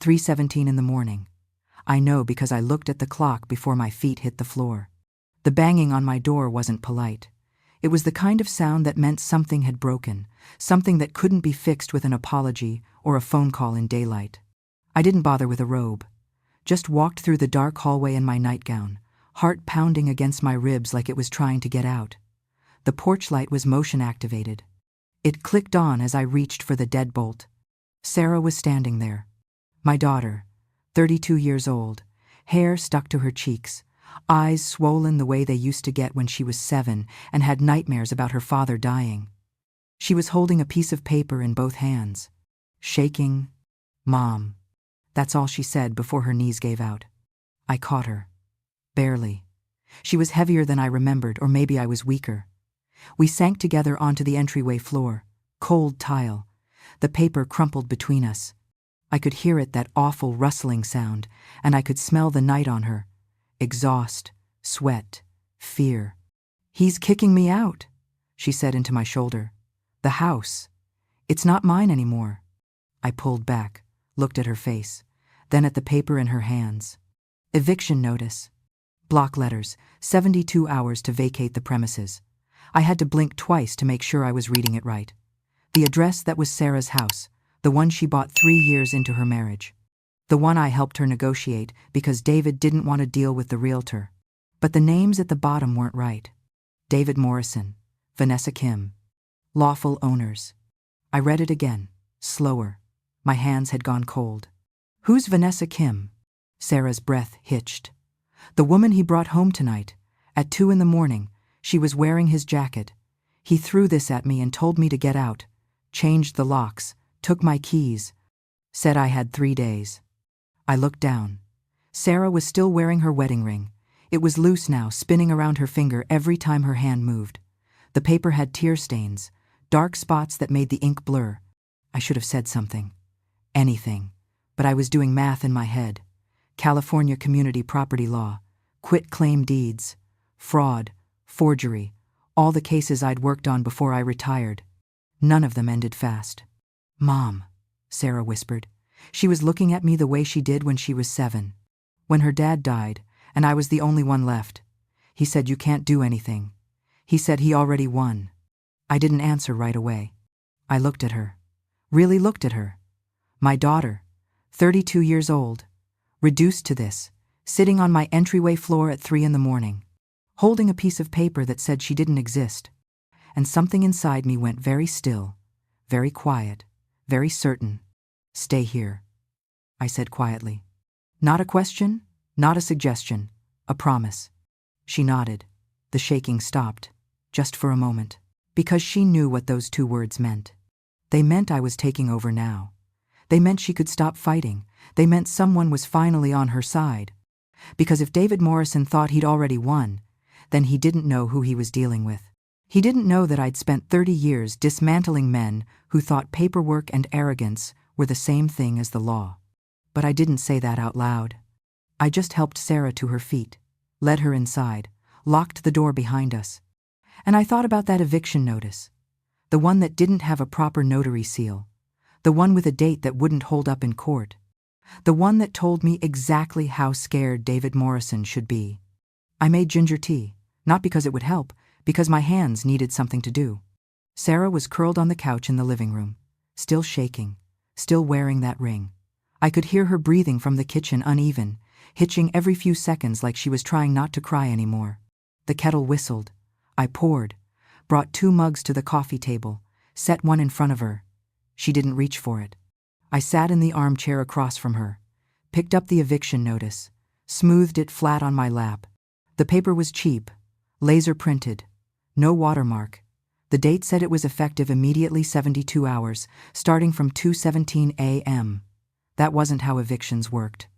3:17 in the morning. I know because I looked at the clock before my feet hit the floor. The banging on my door wasn't polite. It was the kind of sound that meant something had broken, something that couldn't be fixed with an apology or a phone call in daylight. I didn't bother with a robe. Just walked through the dark hallway in my nightgown, heart pounding against my ribs like it was trying to get out. The porch light was motion activated. It clicked on as I reached for the deadbolt. Sarah was standing there. My daughter, 32 years old, hair stuck to her cheeks, eyes swollen the way they used to get when she was 7 and had nightmares about her father dying. She was holding a piece of paper in both hands, shaking. "Mom." That's all she said before her knees gave out. I caught her. Barely. She was heavier than I remembered, or maybe I was weaker. We sank together onto the entryway floor, cold tile, the paper crumpled between us. I could hear it, that awful rustling sound, and I could smell the night on her. Exhaust, sweat, fear. "He's kicking me out," she said into my shoulder. "The house. It's not mine anymore." I pulled back, looked at her face, then at the paper in her hands. Eviction notice. Block letters, 72 hours to vacate the premises. I had to blink twice to make sure I was reading it right. The address that was Sarah's house, the one she bought 3 years into her marriage. The one I helped her negotiate because David didn't want to deal with the realtor. But the names at the bottom weren't right. David Morrison, Vanessa Kim. Lawful owners. I read it again, slower. My hands had gone cold. "Who's Vanessa Kim?" Sarah's breath hitched. "The woman he brought home tonight. At 2 in the morning, she was wearing his jacket. He threw this at me and told me to get out. Changed the locks, took my keys. Said I had 3 days. I looked down. Sarah was still wearing her wedding ring. It was loose now, spinning around her finger every time her hand moved. The paper had tear stains, dark spots that made the ink blur. I should have said something. Anything. But I was doing math in my head. California community property law, quit-claim deeds, fraud, forgery, all the cases I'd worked on before I retired. None of them ended fast. "Mom," Sarah whispered. She was looking at me the way she did when she was 7. When her dad died, and I was the only one left. He said, "You can't do anything." He said he already won. I didn't answer right away. I looked at her. Really looked at her. My daughter, 32 years old, reduced to this, sitting on my entryway floor at 3 in the morning, holding a piece of paper that said she didn't exist. And something inside me went very still, very quiet, very certain. "Stay here," I said quietly. Not a question, not a suggestion, a promise. She nodded. The shaking stopped, just for a moment, because she knew what those 2 words meant. They meant I was taking over now. They meant she could stop fighting. They meant someone was finally on her side. Because if David Morrison thought he'd already won, then he didn't know who he was dealing with. He didn't know that I'd spent 30 years dismantling men who thought paperwork and arrogance were the same thing as the law. But I didn't say that out loud. I just helped Sarah to her feet, led her inside, locked the door behind us. And I thought about that eviction notice, the one that didn't have a proper notary seal, the one with a date that wouldn't hold up in court, the one that told me exactly how scared David Morrison should be. I made ginger tea, not because it would help, because my hands needed something to do. Sarah was curled on the couch in the living room, still shaking, still wearing that ring. I could hear her breathing from the kitchen, uneven, hitching every few seconds like she was trying not to cry anymore. The kettle whistled. I poured, brought 2 mugs to the coffee table, set one in front of her. She didn't reach for it. I sat in the armchair across from her, picked up the eviction notice, smoothed it flat on my lap. The paper was cheap, laser printed, no watermark. The date said it was effective immediately, 72 hours, starting from 2:17 a.m. That wasn't how evictions worked.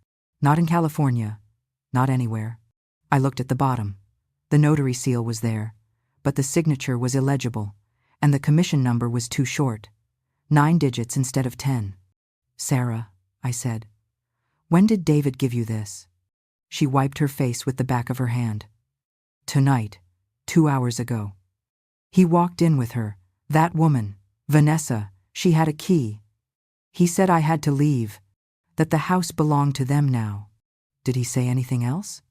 Not in California, not anywhere. I looked at the bottom. The notary seal was there, but the signature was illegible, and the commission number was too short. 9 digits instead of 10. "Sarah," I said, "when did David give you this?" She wiped her face with the back of her hand. "Tonight, 2 hours ago. He walked in with her, that woman, Vanessa. She had a key. He said I had to leave. that the house belonged to them now. Did he say anything else?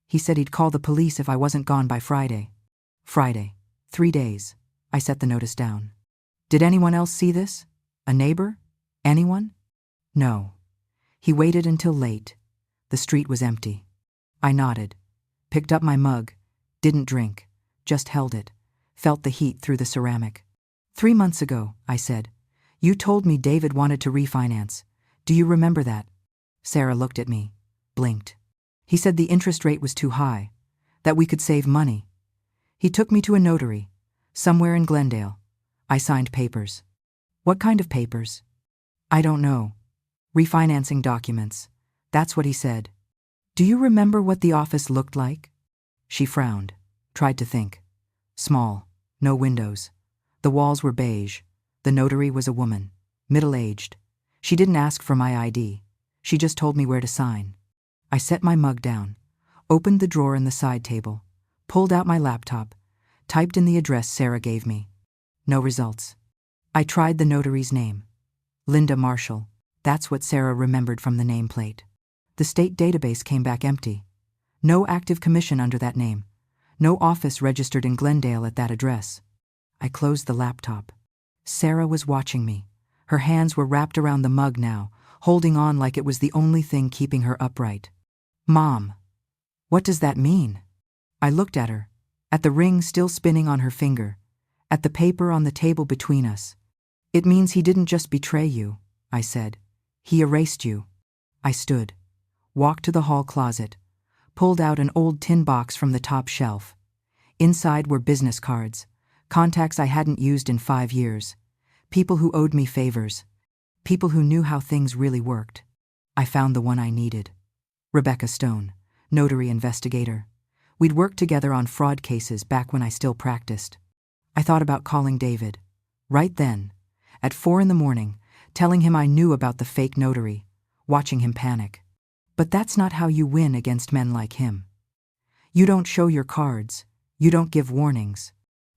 He said he'd call the police if I wasn't gone by Friday. Friday. 3 days. I set the notice down. Did anyone else see this? A neighbor? Anyone? No. He waited until late. The street was empty. I nodded, picked up my mug, didn't drink, just held it, felt the heat through the ceramic. 3 months ago, I said, you told me David wanted to refinance. Do you remember that? Sarah looked at me, blinked. He said the interest rate was too high, that we could save money. He took me to a notary, somewhere in Glendale. I signed papers. What kind of papers? I don't know. Refinancing documents. That's what he said. Do you remember what the office looked like? She frowned, tried to think. Small, no windows. The walls were beige. The notary was a woman, middle-aged. She didn't ask for my ID. She just told me where to sign. I set my mug down, opened the drawer in the side table, pulled out my laptop, typed in the address Sarah gave me. No results. I tried the notary's name. Linda Marshall. That's what Sarah remembered from the nameplate. The state database came back empty. No active commission under that name. No office registered in Glendale at that address. I closed the laptop. Sarah was watching me. Her hands were wrapped around the mug now, holding on like it was the only thing keeping her upright. Mom, what does that mean? I looked at her, at the ring still spinning on her finger, at the paper on the table between us. It means he didn't just betray you, I said. He erased you. I stood, walked to the hall closet, pulled out an old tin box from the top shelf. Inside were business cards, contacts I hadn't used in 5 years, people who owed me favors, people who knew how things really worked. I found the one I needed. Rebecca Stone, notary investigator. We'd worked together on fraud cases back when I still practiced. I thought about calling David. Right then, at 4 a.m, telling him I knew about the fake notary, watching him panic. But that's not how you win against men like him. You don't show your cards. You don't give warnings.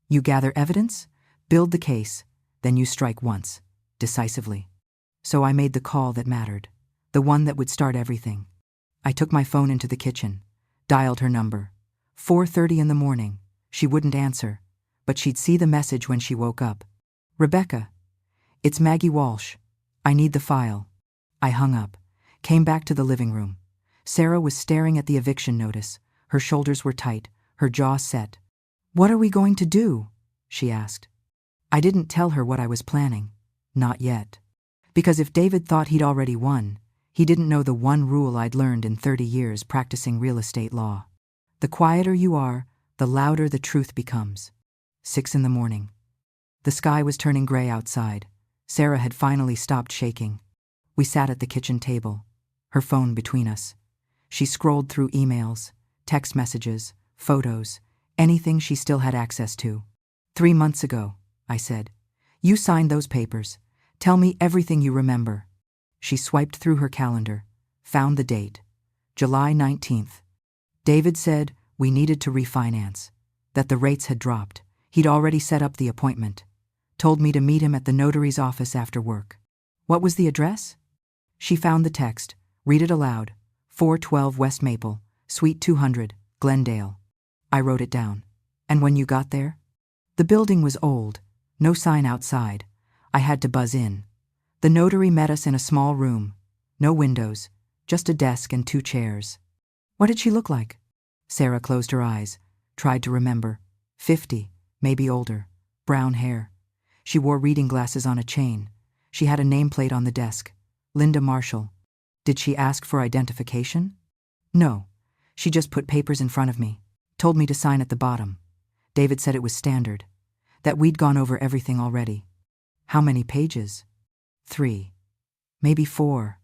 You gather evidence, build the case, then you strike once, decisively. So I made the call that mattered, the one that would start everything. I took my phone into the kitchen, dialed her number. 4:30 a.m, she wouldn't answer, but she'd see the message when she woke up. Rebecca, it's Maggie Walsh. I need the file. I hung up, came back to the living room. Sarah was staring at the eviction notice. Her shoulders were tight, her jaw set. What are we going to do? She asked. I didn't tell her what I was planning. Not yet. Because if David thought he'd already won, he didn't know the one rule I'd learned in 30 years practicing real estate law. The quieter you are, the louder the truth becomes. 6 a.m. The sky was turning gray outside. Sarah had finally stopped shaking. We sat at the kitchen table, her phone between us. She scrolled through emails, text messages, photos, anything she still had access to. 3 months ago, I said. You signed those papers. Tell me everything you remember. She swiped through her calendar, found the date. July 19th. David said we needed to refinance, that the rates had dropped. He'd already set up the appointment. Told me to meet him at the notary's office after work. What was the address? She found the text. Read it aloud. 412 West Maple, Suite 200, Glendale. I wrote it down. And when you got there? The building was old. No sign outside. I had to buzz in. The notary met us in a small room. No windows, just a desk and 2 chairs. What did she look like? Sarah closed her eyes, tried to remember. 50, maybe older. Brown hair. She wore reading glasses on a chain. She had a nameplate on the desk. Linda Marshall. Did she ask for identification? No. She just put papers in front of me. Told me to sign at the bottom. David said it was standard. That we'd gone over everything already. How many pages? 3. Maybe 4.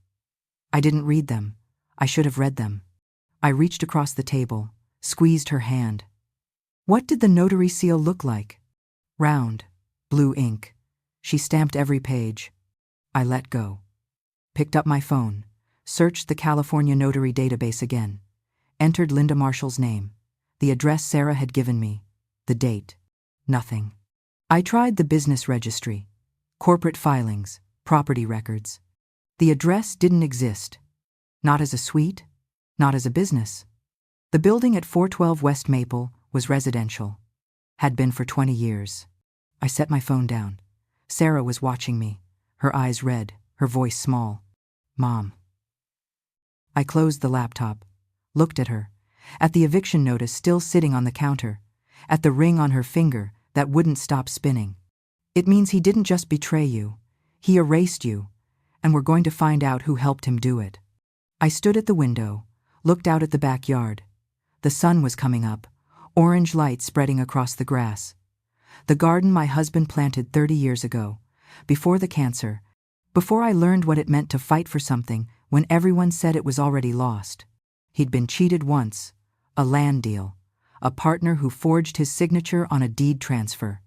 I didn't read them. I should have read them. I reached across the table, squeezed her hand. What did the notary seal look like? Round. Blue ink. She stamped every page. I let go. Picked up my phone, searched the California notary database again, entered Linda Marshall's name, the address Sarah had given me, the date. Nothing. I tried the business registry, corporate filings, property records. The address didn't exist. Not as a suite, not as a business. The building at 412 West Maple was residential. Had been for 20 years. I set my phone down. Sarah was watching me, her eyes red, her voice small. Mom. I closed the laptop, looked at her, at the eviction notice still sitting on the counter, at the ring on her finger that wouldn't stop spinning. It means he didn't just betray you, he erased you, and we're going to find out who helped him do it. I stood at the window, looked out at the backyard. The sun was coming up, orange light spreading across the grass. The garden my husband planted 30 years ago, before the cancer, before I learned what it meant to fight for something when everyone said it was already lost. He'd been cheated once, a land deal, a partner who forged his signature on a deed transfer.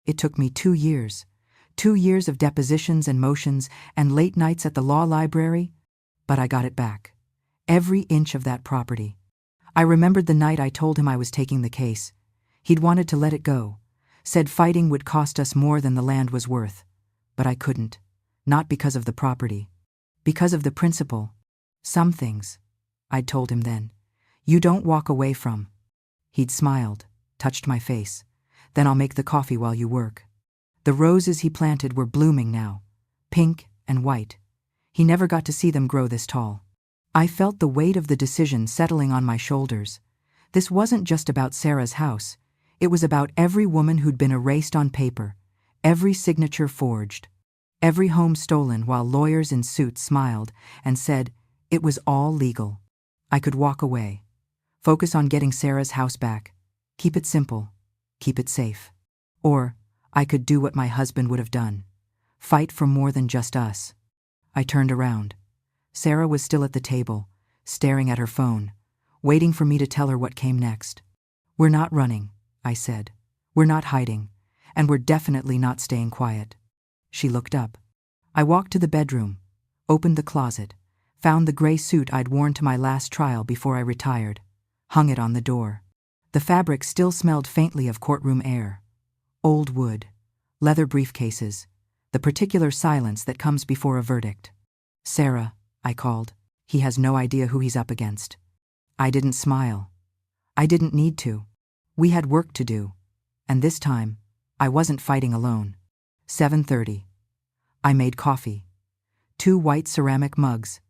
It took me 2 years, 2 years of depositions and motions and late nights at the law library, but I got it back. Every inch of that property. I remembered the night I told him I was taking the case. He'd wanted to let it go, said fighting would cost us more than the land was worth, but I couldn't, not because of the property, because of the principle. Some things, I'd told him then, you don't walk away from. He'd smiled, touched my face. Then I'll make the coffee while you work. The roses he planted were blooming now, pink and white. He never got to see them grow this tall. I felt the weight of the decision settling on my shoulders. This wasn't just about Sarah's house. It was about every woman who'd been erased on paper, every signature forged, every home stolen while lawyers in suits smiled and said it was all legal. I could walk away, focus on getting Sarah's house back, keep it simple, keep it safe. Or I could do what my husband would have done, fight for more than just us. I turned around. Sarah was still at the table, staring at her phone, waiting for me to tell her what came next. We're not running, I said. We're not hiding, and we're definitely not staying quiet. She looked up. I walked to the bedroom, opened the closet, found the gray suit I'd worn to my last trial before I retired, hung it on the door. The fabric still smelled faintly of courtroom air. Old wood, leather briefcases, the particular silence that comes before a verdict. Sarah, I called. He has no idea who he's up against. I didn't smile. I didn't need to. We had work to do. And this time, I wasn't fighting alone. 7:30. I made coffee. 2 white ceramic mugs.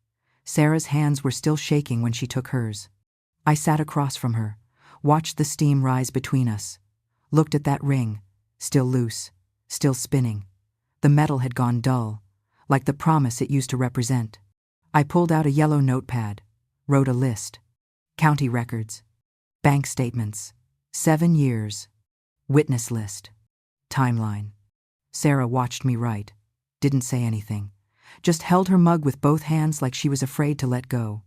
Sarah's hands were still shaking when she took hers. I sat across from her, watched the steam rise between us, looked at that ring, still loose, still spinning. The metal had gone dull, like the promise it used to represent. I pulled out a yellow notepad, wrote a list. County records, bank statements, 7 years, witness list, timeline. Sarah watched me write, didn't say anything, just held her mug with both hands like she was afraid to let go.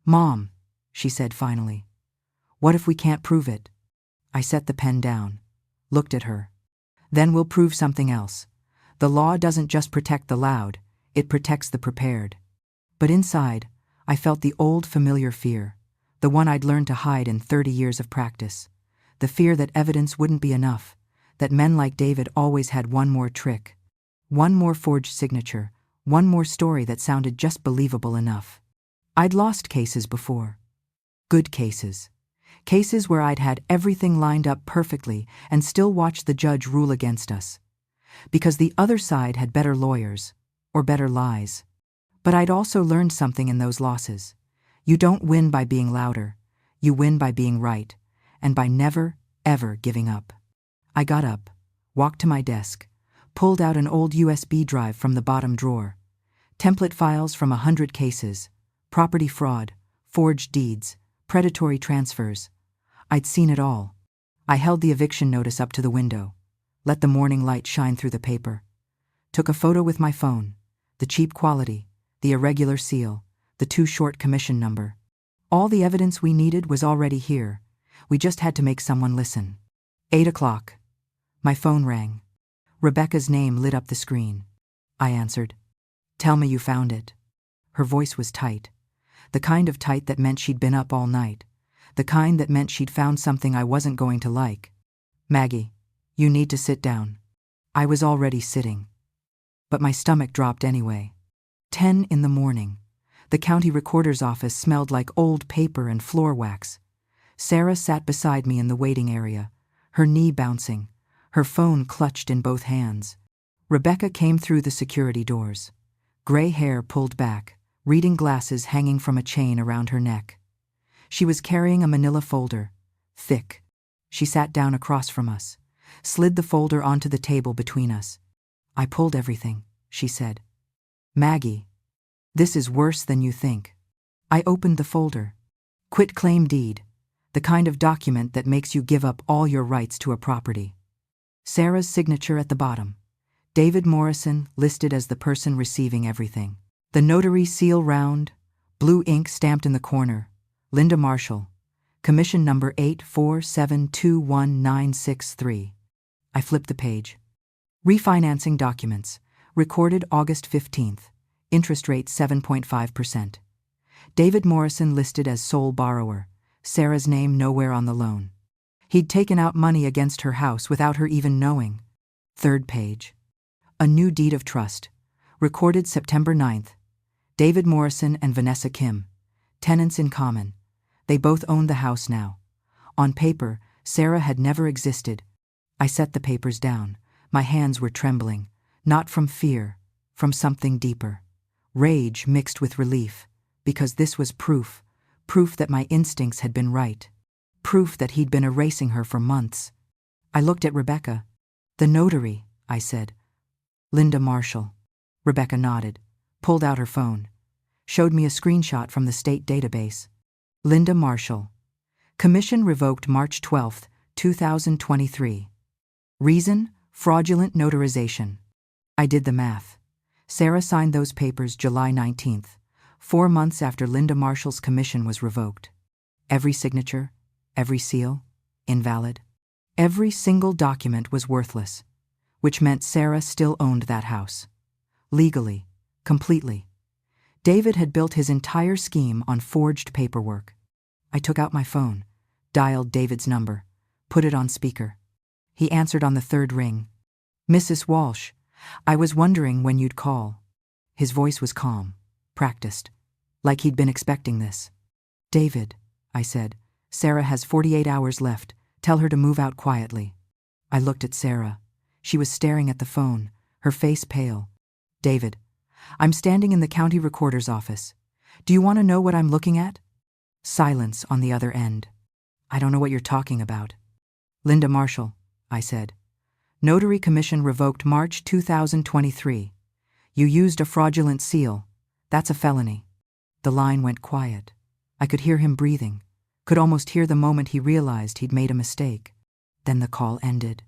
Mom, she said finally, what if we can't prove it? I set the pen down, looked at her. Then we'll prove something else. The law doesn't just protect the loud, it protects the prepared. But inside, I felt the old familiar fear, the one I'd learned to hide in 30 years of practice. The fear that evidence wouldn't be enough, that men like David always had one more trick, one more forged signature, one more story that sounded just believable enough. I'd lost cases before. Good cases. Cases where I'd had everything lined up perfectly and still watched the judge rule against us. Because the other side had better lawyers, or better lies. But I'd also learned something in those losses. You don't win by being louder. You win by being right, and by never, ever giving up. I got up, walked to my desk, pulled out an old USB drive from the bottom drawer. Template files from 100 cases, property fraud, forged deeds, predatory transfers. I'd seen it all. I held the eviction notice up to the window, let the morning light shine through the paper. Took a photo with my phone, the cheap quality, the irregular seal, the too short commission number. All the evidence we needed was already here. We just had to make someone listen. 8 o'clock. My phone rang. Rebecca's name lit up the screen. I answered. Tell me you found it. Her voice was tight. The kind of tight that meant she'd been up all night. The kind that meant she'd found something I wasn't going to like. Maggie, you need to sit down. I was already sitting. But my stomach dropped anyway. 10 in the morning. The county recorder's office smelled like old paper and floor wax. Sarah sat beside me in the waiting area, her knee bouncing, her phone clutched in both hands. Rebecca came through the security doors. Gray hair pulled back, reading glasses hanging from a chain around her neck. She was carrying a manila folder, thick. She sat down across from us, slid the folder onto the table between us. "I pulled everything," she said. "Maggie, this is worse than you think." I opened the folder. Quitclaim deed, the kind of document that makes you give up all your rights to a property. Sarah's signature at the bottom. David Morrison listed as the person receiving everything. The notary seal round, blue ink stamped in the corner. Linda Marshall, commission number 847219663. I flipped the page. Refinancing documents, recorded August 15th, interest rate 7.5%. David Morrison listed as sole borrower, Sarah's name nowhere on the loan. He'd taken out money against her house without her even knowing. Third page. A new deed of trust, recorded September 9th. David Morrison and Vanessa Kim, tenants in common. They both owned the house now. On paper, Sarah had never existed. I set the papers down. My hands were trembling, not from fear, from something deeper. Rage mixed with relief, because this was proof that my instincts had been right. Proof that he'd been erasing her for months. I looked at Rebecca. "The notary," I said. "Linda Marshall." Rebecca nodded, pulled out her phone, showed me a screenshot from the state database. Linda Marshall. Commission revoked March 12, 2023. Reason: fraudulent notarization. I did the math. Sarah signed those papers July 19th, 4 months after Linda Marshall's commission was revoked. Every signature, every seal, invalid. Every single document was worthless, which meant Sarah still owned that house. Legally, completely. David had built his entire scheme on forged paperwork. I took out my phone, dialed David's number, put it on speaker. He answered on the third ring. "Mrs. Walsh, I was wondering when you'd call." His voice was calm, practiced, like he'd been expecting this. "David," I said, "Sarah has 48 hours left. Tell her to move out quietly." I looked at Sarah. She was staring at the phone, her face pale. "David, I'm standing in the county recorder's office. Do you want to know what I'm looking at?" Silence on the other end. "I don't know what you're talking about." "Linda Marshall," I said. "Notary commission revoked March 2023. You used a fraudulent seal. That's a felony." The line went quiet. I could hear him breathing, could almost hear the moment he realized he'd made a mistake. Then the call ended.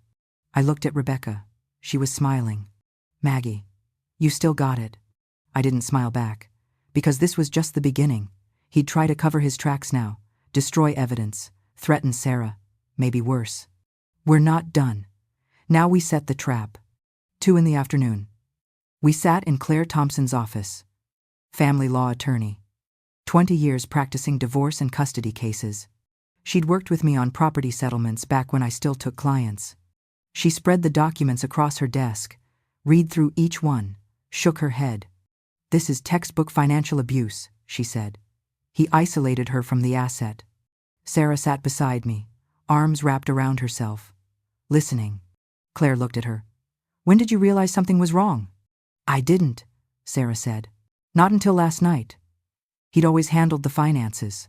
I looked at Rebecca. She was smiling. "Maggie, you still got it." I didn't smile back, because this was just the beginning. He'd try to cover his tracks now, destroy evidence, threaten Sarah, maybe worse. We're not done. Now we set the trap. 2 in the afternoon. We sat in Claire Thompson's office. Family law attorney. 20 years practicing divorce and custody cases. She'd worked with me on property settlements back when I still took clients. She spread the documents across her desk, read through each one, shook her head. "This is textbook financial abuse," she said. He isolated her from the asset. Sarah sat beside me, arms wrapped around herself, listening. Claire looked at her. "When did you realize something was wrong?" "I didn't," Sarah said. "Not until last night." He'd always handled the finances,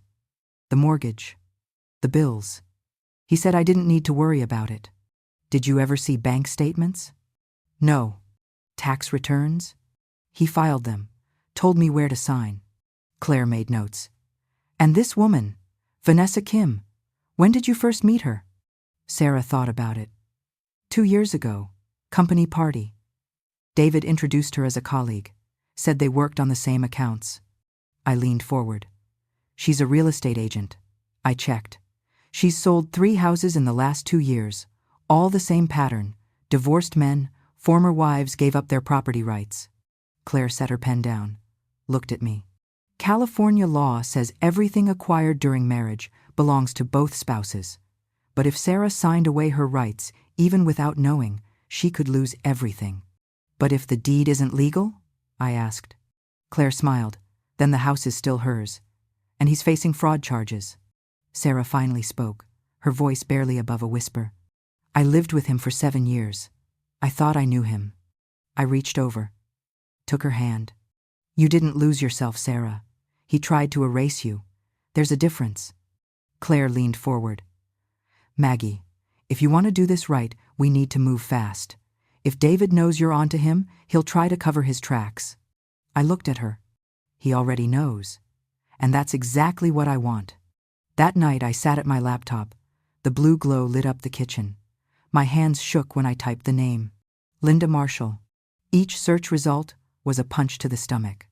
the mortgage, the bills. He said I didn't need to worry about it. "Did you ever see bank statements?" "No." "Tax returns?" He filed them, told me where to sign. Claire made notes. "And this woman, Vanessa Kim, when did you first meet her?" Sarah thought about it. 2 years ago, company party. David introduced her as a colleague, said they worked on the same accounts. I leaned forward. "She's a real estate agent." I checked. "She's sold 3 houses in the last 2 years, all the same pattern. Divorced men, former wives gave up their property rights." Claire set her pen down, looked at me. "California law says everything acquired during marriage belongs to both spouses. But if Sarah signed away her rights, even without knowing, she could lose everything." "But if the deed isn't legal?" I asked. Claire smiled. Then the house is still hers. And he's facing fraud charges. Sarah finally spoke, her voice barely above a whisper. I lived with him for 7 years. I thought I knew him. I reached over, took her hand. You didn't lose yourself, Sarah. He tried to erase you. There's a difference. Claire leaned forward. Maggie, if you want to do this right, we need to move fast. If David knows you're onto him, he'll try to cover his tracks. I looked at her. He already knows. And that's exactly what I want. That night I sat at my laptop. The blue glow lit up the kitchen. My hands shook when I typed the name. Linda Marshall. Each search result was a punch to the stomach.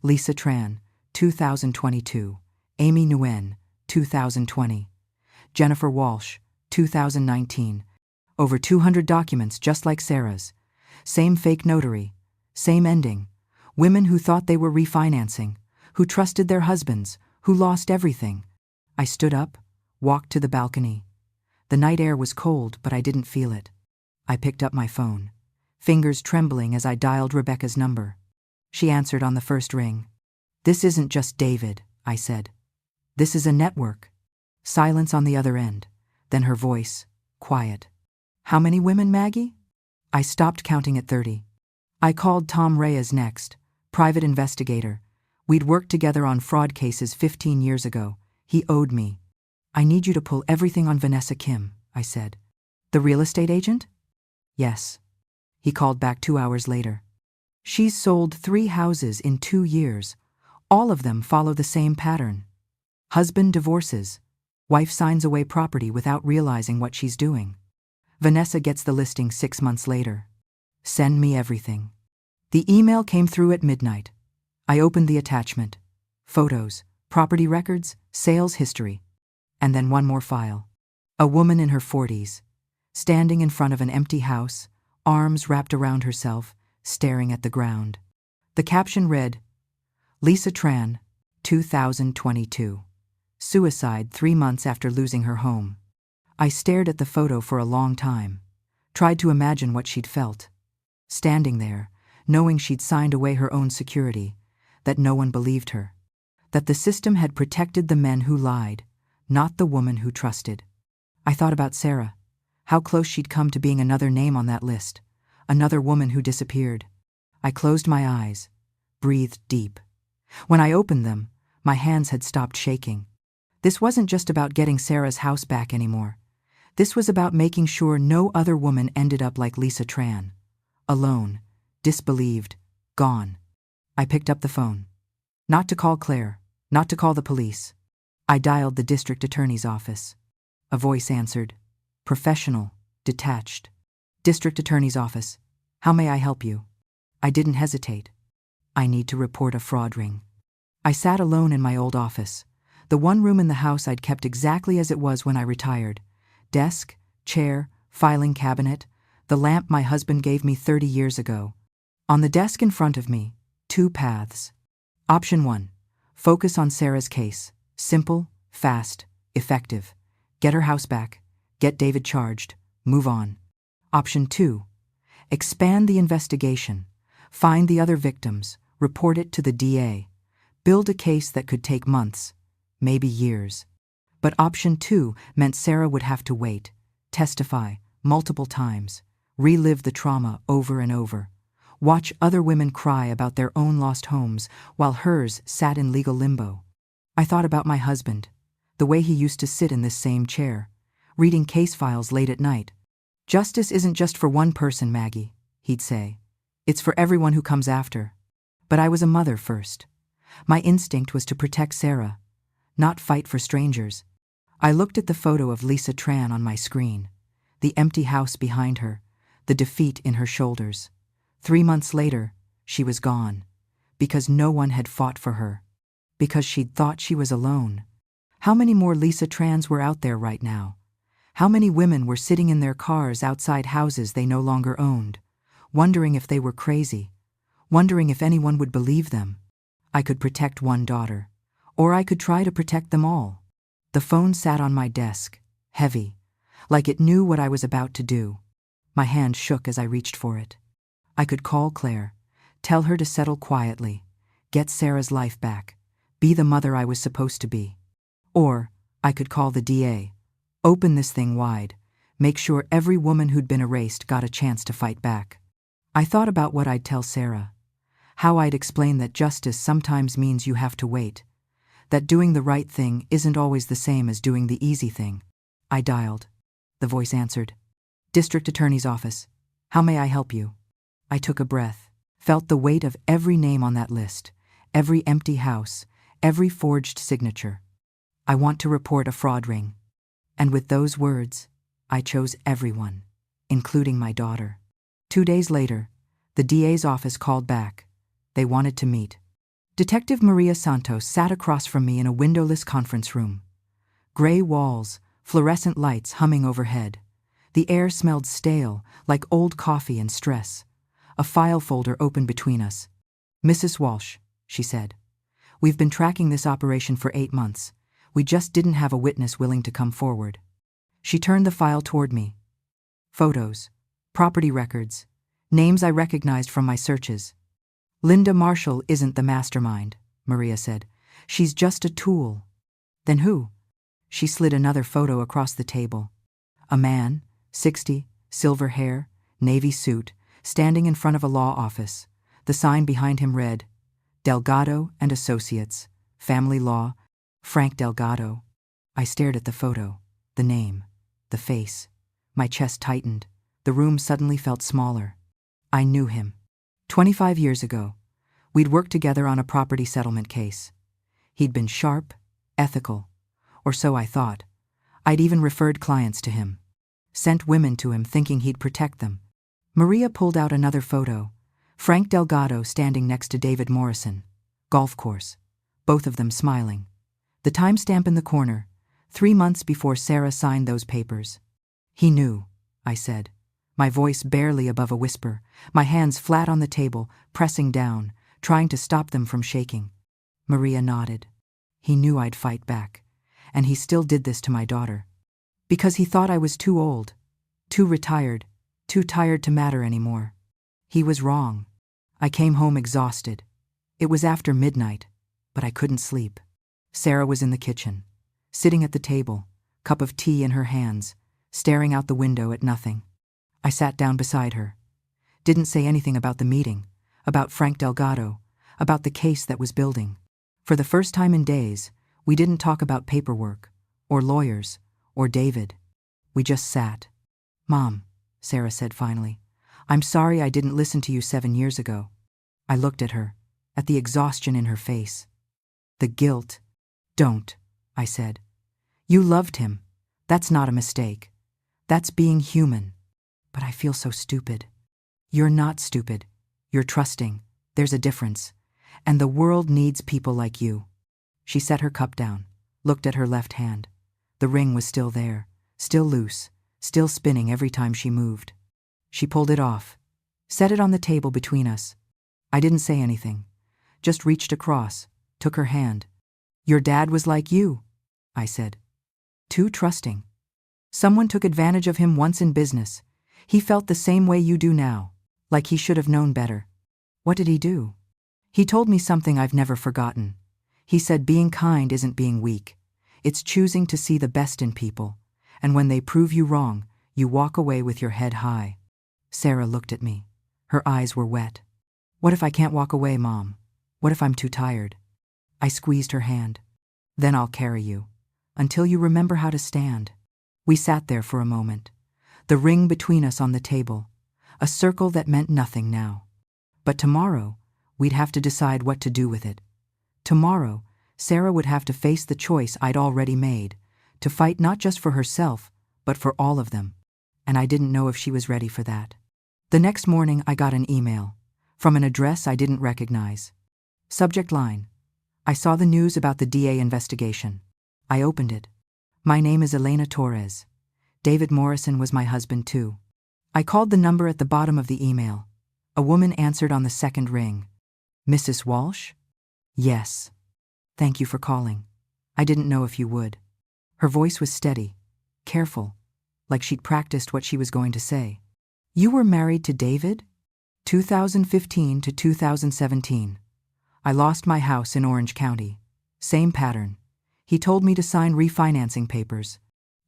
Lisa Tran, 2022. Amy Nguyen, 2020. Jennifer Walsh, 2019. Over 200 documents just like Sarah's. Same fake notary. Same ending. Women who thought they were refinancing, who trusted their husbands, who lost everything. I stood up, walked to the balcony. The night air was cold, but I didn't feel it. I picked up my phone, fingers trembling as I dialed Rebecca's number. She answered on the first ring. This isn't just David, I said. This is a network. Silence on the other end. Then her voice, quiet. How many women, Maggie? I stopped counting at 30. I called Tom Reyes next, private investigator. We'd worked together on fraud cases 15 years ago. He owed me. I need you to pull everything on Vanessa Kim, I said. The real estate agent? Yes. He called back 2 hours later. She's sold 3 houses in 2 years. All of them follow the same pattern. Husband divorces. Wife signs away property without realizing what she's doing. Vanessa gets the listing 6 months later. Send me everything. The email came through at midnight. I opened the attachment. Photos, property records, sales history. And then one more file. A woman in her 40s, standing in front of an empty house, arms wrapped around herself, staring at the ground. The caption read, Lisa Tran, 2022. Suicide 3 months after losing her home. I stared at the photo for a long time, tried to imagine what she'd felt. Standing there, knowing she'd signed away her own security, that no one believed her, that the system had protected the men who lied, not the woman who trusted. I thought about Sarah, how close she'd come to being another name on that list, another woman who disappeared. I closed my eyes, breathed deep. When I opened them, my hands had stopped shaking. This wasn't just about getting Sarah's house back anymore. This was about making sure no other woman ended up like Lisa Tran. Alone, disbelieved, gone. I picked up the phone. Not to call Claire, not to call the police. I dialed the district attorney's office. A voice answered. Professional, detached. District attorney's office. How may I help you? I didn't hesitate. I need to report a fraud ring. I sat alone in my old office. The one room in the house I'd kept exactly as it was when I retired. Desk, chair, filing cabinet, the lamp my husband gave me 30 years ago. On the desk in front of me, 2 paths. Option 1. Focus on Sarah's case. Simple, fast, effective. Get her house back. Get David charged. Move on. Option 2. Expand the investigation. Find the other victims. Report it to the DA. Build a case that could take months, maybe years. But option 2 meant Sarah would have to wait, testify multiple times, relive the trauma over and over, watch other women cry about their own lost homes while hers sat in legal limbo. I thought about my husband, the way he used to sit in this same chair, reading case files late at night. Justice isn't just for one person, Maggie, he'd say. It's for everyone who comes after. But I was a mother first. My instinct was to protect Sarah, not fight for strangers. I looked at the photo of Lisa Tran on my screen, the empty house behind her, the defeat in her shoulders. 3 months later, she was gone, because no one had fought for her, because she'd thought she was alone. How many more Lisa Trans were out there right now? How many women were sitting in their cars outside houses they no longer owned, wondering if they were crazy, wondering if anyone would believe them? I could protect one daughter, or I could try to protect them all. The phone sat on my desk, heavy, like it knew what I was about to do. My hand shook as I reached for it. I could call Claire, tell her to settle quietly, Get Sarah's life back. Be the mother I was supposed to be. Or, I could call the DA. Open this thing wide. Make sure every woman who'd been erased got a chance to fight back. I thought about what I'd tell Sarah. How I'd explain that justice sometimes means you have to wait. That doing the right thing isn't always the same as doing the easy thing. I dialed. The voice answered. District Attorney's Office. How may I help you? I took a breath, felt the weight of every name on that list, every empty house, every forged signature. I want to report a fraud ring. And with those words, I chose everyone, including my daughter. 2 days later, the DA's office called back. They wanted to meet. Detective Maria Santos sat across from me in a windowless conference room. Gray walls, fluorescent lights humming overhead. The air smelled stale, like old coffee and stress. A file folder opened between us. Mrs. Walsh, she said. We've been tracking this operation for 8 months. We just didn't have a witness willing to come forward. She turned the file toward me. Photos, property records, names I recognized from my searches. Linda Marshall isn't the mastermind, Maria said. She's just a tool. Then who? She slid another photo across the table. A man, 60, silver hair, navy suit, standing in front of a law office. The sign behind him read, Delgado and Associates, Family Law, Frank Delgado. I stared at the photo, the name, the face. My chest tightened. The room suddenly felt smaller. I knew him. 25 years ago, we'd worked together on a property settlement case. He'd been sharp, ethical, or so I thought. I'd even referred clients to him. Sent women to him thinking he'd protect them. Maria pulled out another photo. Frank Delgado standing next to David Morrison. Golf course. Both of them smiling. The timestamp in the corner, 3 months before Sarah signed those papers. He knew, I said, my voice barely above a whisper, my hands flat on the table, pressing down, trying to stop them from shaking. Maria nodded. He knew I'd fight back, and he still did this to my daughter. Because he thought I was too old, too retired, too tired to matter anymore. He was wrong. I came home exhausted. It was after midnight, but I couldn't sleep. Sarah was in the kitchen, sitting at the table, cup of tea in her hands, staring out the window at nothing. I sat down beside her. Didn't say anything about the meeting, about Frank Delgado, about the case that was building. For the first time in days, we didn't talk about paperwork, or lawyers, or David. We just sat. Mom, Sarah said finally, I'm sorry I didn't listen to you 7 years ago. I looked at her, at the exhaustion in her face. The guilt. Don't, I said. You loved him. That's not a mistake. That's being human. But I feel so stupid. You're not stupid. You're trusting. There's a difference. And the world needs people like you. She set her cup down, looked at her left hand. The ring was still there, still loose, still spinning every time she moved. She pulled it off, set it on the table between us. I didn't say anything, just reached across, took her hand. Your dad was like you, I said. Too trusting. Someone took advantage of him once in business. He felt the same way you do now, like he should have known better. What did he do? He told me something I've never forgotten. He said being kind isn't being weak. It's choosing to see the best in people, and when they prove you wrong, you walk away with your head high. Sarah looked at me. Her eyes were wet. What if I can't walk away, Mom? What if I'm too tired? I squeezed her hand. Then I'll carry you, until you remember how to stand. We sat there for a moment, the ring between us on the table, a circle that meant nothing now. But tomorrow, we'd have to decide what to do with it. Tomorrow, Sarah would have to face the choice I'd already made, to fight not just for herself, but for all of them. And I didn't know if she was ready for that. The next morning, I got an email, from an address I didn't recognize. Subject line: I saw the news about the DA investigation. I opened it. My name is Elena Torres. David Morrison was my husband too. I called the number at the bottom of the email. A woman answered on the second ring. Mrs. Walsh? Yes. Thank you for calling. I didn't know if you would. Her voice was steady, careful, like she'd practiced what she was going to say. You were married to David? 2015 to 2017. I lost my house in Orange County. Same pattern. He told me to sign refinancing papers.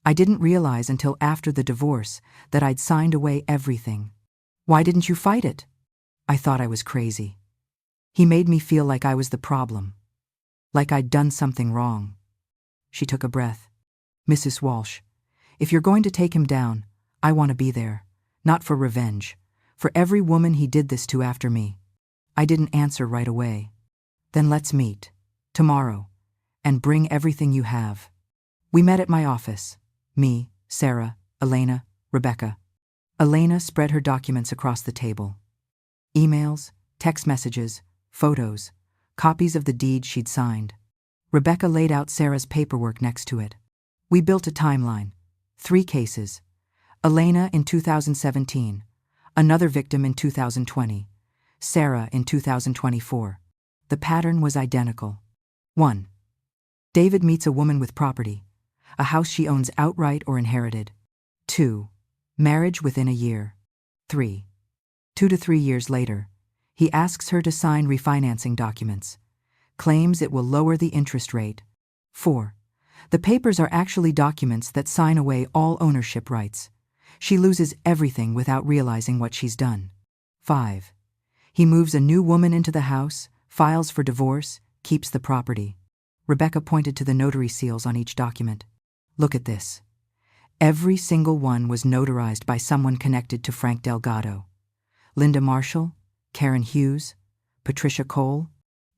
I didn't realize until after the divorce that I'd signed away everything. Why didn't you fight it? I thought I was crazy. He made me feel like I was the problem. Like I'd done something wrong. She took a breath. Mrs. Walsh, if you're going to take him down, I want to be there. Not for revenge. For every woman he did this to after me. I didn't answer right away. Then let's meet. Tomorrow. And bring everything you have. We met at my office. Me, Sarah, Elena, Rebecca. Elena spread her documents across the table. Emails, text messages, photos, copies of the deed she'd signed. Rebecca laid out Sarah's paperwork next to it. We built a timeline. 3 cases. Elena in 2017, another victim in 2020, Sarah in 2024. The pattern was identical. 1. David meets a woman with property, a house she owns outright or inherited. 2. Marriage within a year. 3. 2 to 3 years later, he asks her to sign refinancing documents, claims it will lower the interest rate. 4. The papers are actually documents that sign away all ownership rights. She loses everything without realizing what she's done. 5. He moves a new woman into the house, files for divorce, keeps the property. Rebecca pointed to the notary seals on each document. Look at this. Every single one was notarized by someone connected to Frank Delgado. Linda Marshall, Karen Hughes, Patricia Cole.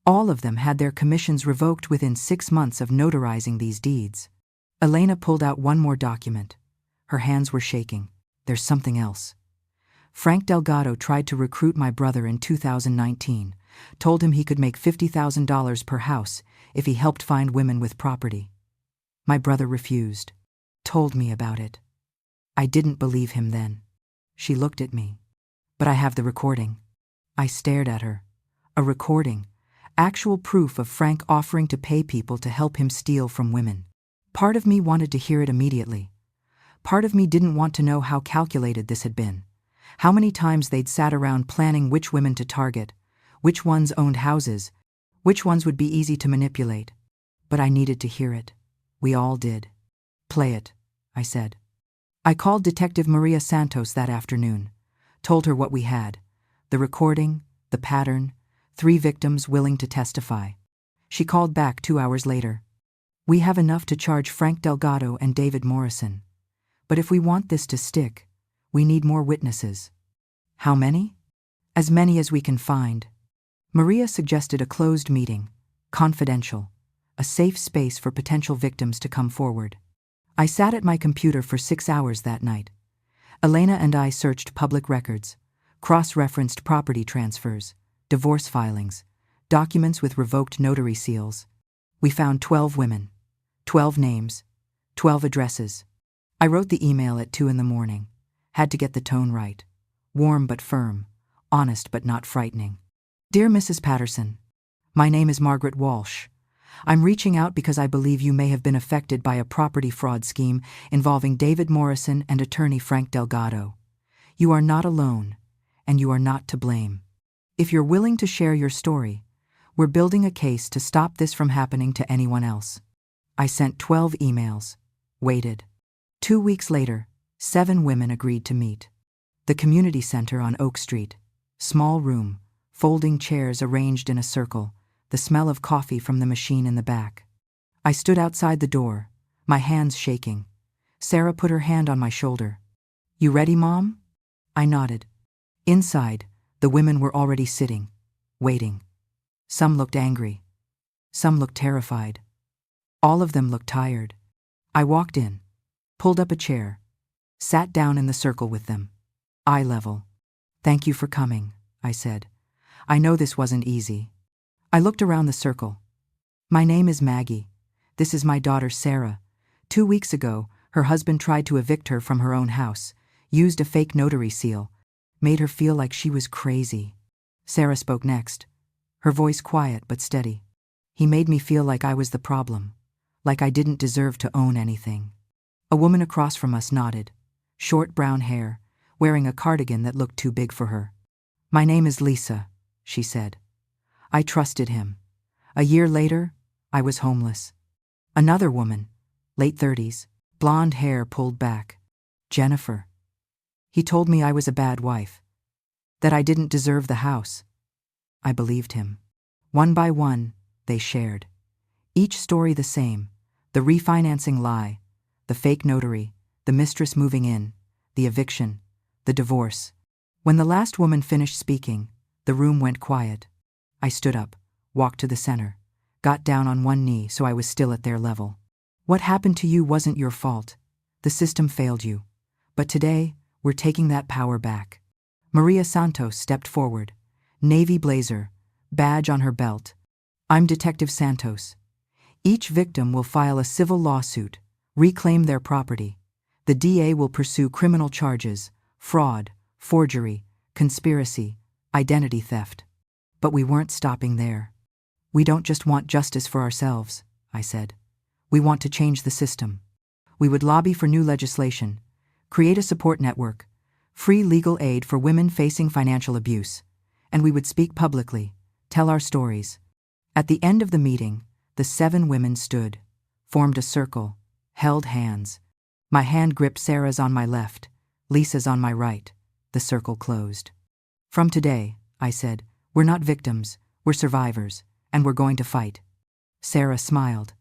All of them had their commissions revoked within 6 months of notarizing these deeds. Elena pulled out one more document. Her hands were shaking. There's something else. Frank Delgado tried to recruit my brother in 2019, told him he could make $50,000 per house if he helped find women with property. My brother refused. Told me about it. I didn't believe him then. She looked at me. But I have the recording. I stared at her. A recording. Actual proof of Frank offering to pay people to help him steal from women. Part of me wanted to hear it immediately. Part of me didn't want to know how calculated this had been. How many times they'd sat around planning which women to target, which ones owned houses, which ones would be easy to manipulate. But I needed to hear it. We all did. Play it, I said. I called Detective Maria Santos that afternoon, told her what we had, the recording, the pattern, 3 victims willing to testify. She called back 2 hours later. We have enough to charge Frank Delgado and David Morrison. But if we want this to stick, we need more witnesses. How many? As many as we can find. Maria suggested a closed meeting, confidential, a safe space for potential victims to come forward. I sat at my computer for 6 hours that night. Elena and I searched public records, cross-referenced property transfers, divorce filings, documents with revoked notary seals. We found 12 women, 12 names, 12 addresses. I wrote the email at 2 a.m. Had to get the tone right. Warm but firm, honest but not frightening. Dear Mrs. Patterson, my name is Margaret Walsh. I'm reaching out because I believe you may have been affected by a property fraud scheme involving David Morrison and attorney Frank Delgado. You are not alone, and you are not to blame. If you're willing to share your story, we're building a case to stop this from happening to anyone else. I sent 12 emails. Waited. 2 weeks later, 7 women agreed to meet. The community center on Oak Street. Small room, folding chairs arranged in a circle, the smell of coffee from the machine in the back. I stood outside the door, my hands shaking. Sarah put her hand on my shoulder. You ready, Mom? I nodded. Inside, the women were already sitting, waiting. Some looked angry. Some looked terrified. All of them looked tired. I walked in, pulled up a chair, sat down in the circle with them. Eye level. Thank you for coming, I said. I know this wasn't easy. I looked around the circle. My name is Maggie. This is my daughter Sarah. 2 weeks ago, her husband tried to evict her from her own house, used a fake notary seal, made her feel like she was crazy. Sarah spoke next, her voice quiet but steady. He made me feel like I was the problem, like I didn't deserve to own anything. A woman across from us nodded, short brown hair, wearing a cardigan that looked too big for her. My name is Lisa, she said. I trusted him. A year later, I was homeless. Another woman, late 30s, blonde hair pulled back. Jennifer. He told me I was a bad wife, that I didn't deserve the house. I believed him. One by one, they shared. Each story the same: the refinancing lie, the fake notary, the mistress moving in, the eviction, the divorce. When the last woman finished speaking, the room went quiet. I stood up, walked to the center, got down on one knee so I was still at their level. What happened to you wasn't your fault. The system failed you. But today, we're taking that power back. Maria Santos stepped forward, navy blazer, badge on her belt. I'm Detective Santos. Each victim will file a civil lawsuit, reclaim their property. The DA will pursue criminal charges: fraud, forgery, conspiracy, identity theft. But we weren't stopping there. We don't just want justice for ourselves, I said. We want to change the system. We would lobby for new legislation, create a support network, free legal aid for women facing financial abuse, and we would speak publicly, tell our stories. At the end of the meeting, the 7 women stood, formed a circle, held hands. My hand gripped Sarah's on my left, Lisa's on my right. The circle closed. From today, I said, we're not victims, we're survivors, and we're going to fight. Sarah smiled.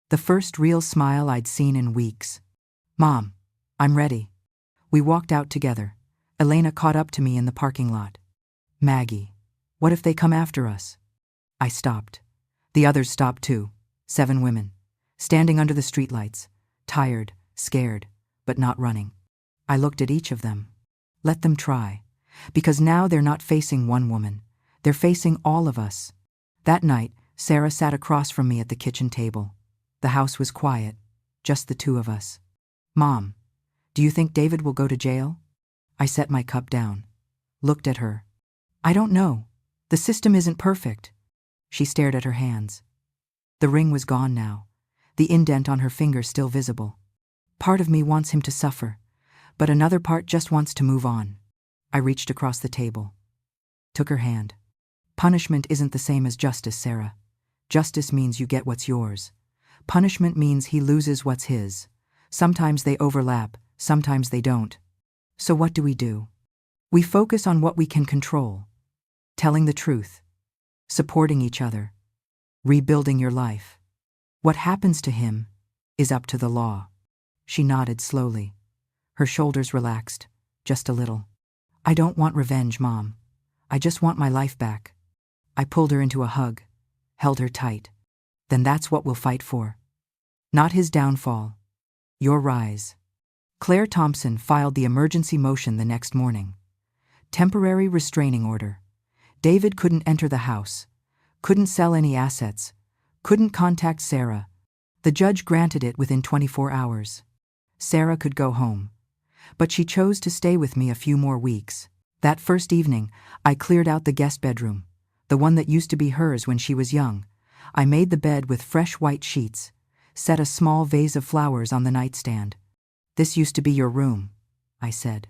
The first real smile I'd seen in weeks. Mom, I'm ready. We walked out together. Elena caught up to me in the parking lot. Maggie, what if they come after us? I stopped. The others stopped too. 7 women, standing under the streetlights, tired, scared, but not running. I looked at each of them. Let them try, because now they're not facing one woman. They're facing all of us. That night, Sarah sat across from me at the kitchen table. The house was quiet, just the 2 of us. Mom, do you think David will go to jail? I set my cup down, looked at her. I don't know. The system isn't perfect. She stared at her hands. The ring was gone now, the indent on her finger still visible. Part of me wants him to suffer, but another part just wants to move on. I reached across the table, took her hand. Punishment isn't the same as justice, Sarah. Justice means you get what's yours. Punishment means he loses what's his. Sometimes they overlap, sometimes they don't. So what do? We focus on what we can control. Telling the truth. Supporting each other. Rebuilding your life. What happens to him is up to the law. She nodded slowly. Her shoulders relaxed, just a little. I don't want revenge, Mom. I just want my life back. I pulled her into a hug, held her tight. Then that's what we'll fight for. Not his downfall. Your rise. Claire Thompson filed the emergency motion the next morning. Temporary restraining order. David couldn't enter the house, couldn't sell any assets, couldn't contact Sarah. The judge granted it within 24 hours. Sarah could go home. But she chose to stay with me a few more weeks. That first evening, I cleared out the guest bedroom, the one that used to be hers when she was young. I made the bed with fresh white sheets, set a small vase of flowers on the nightstand. This used to be your room, I said.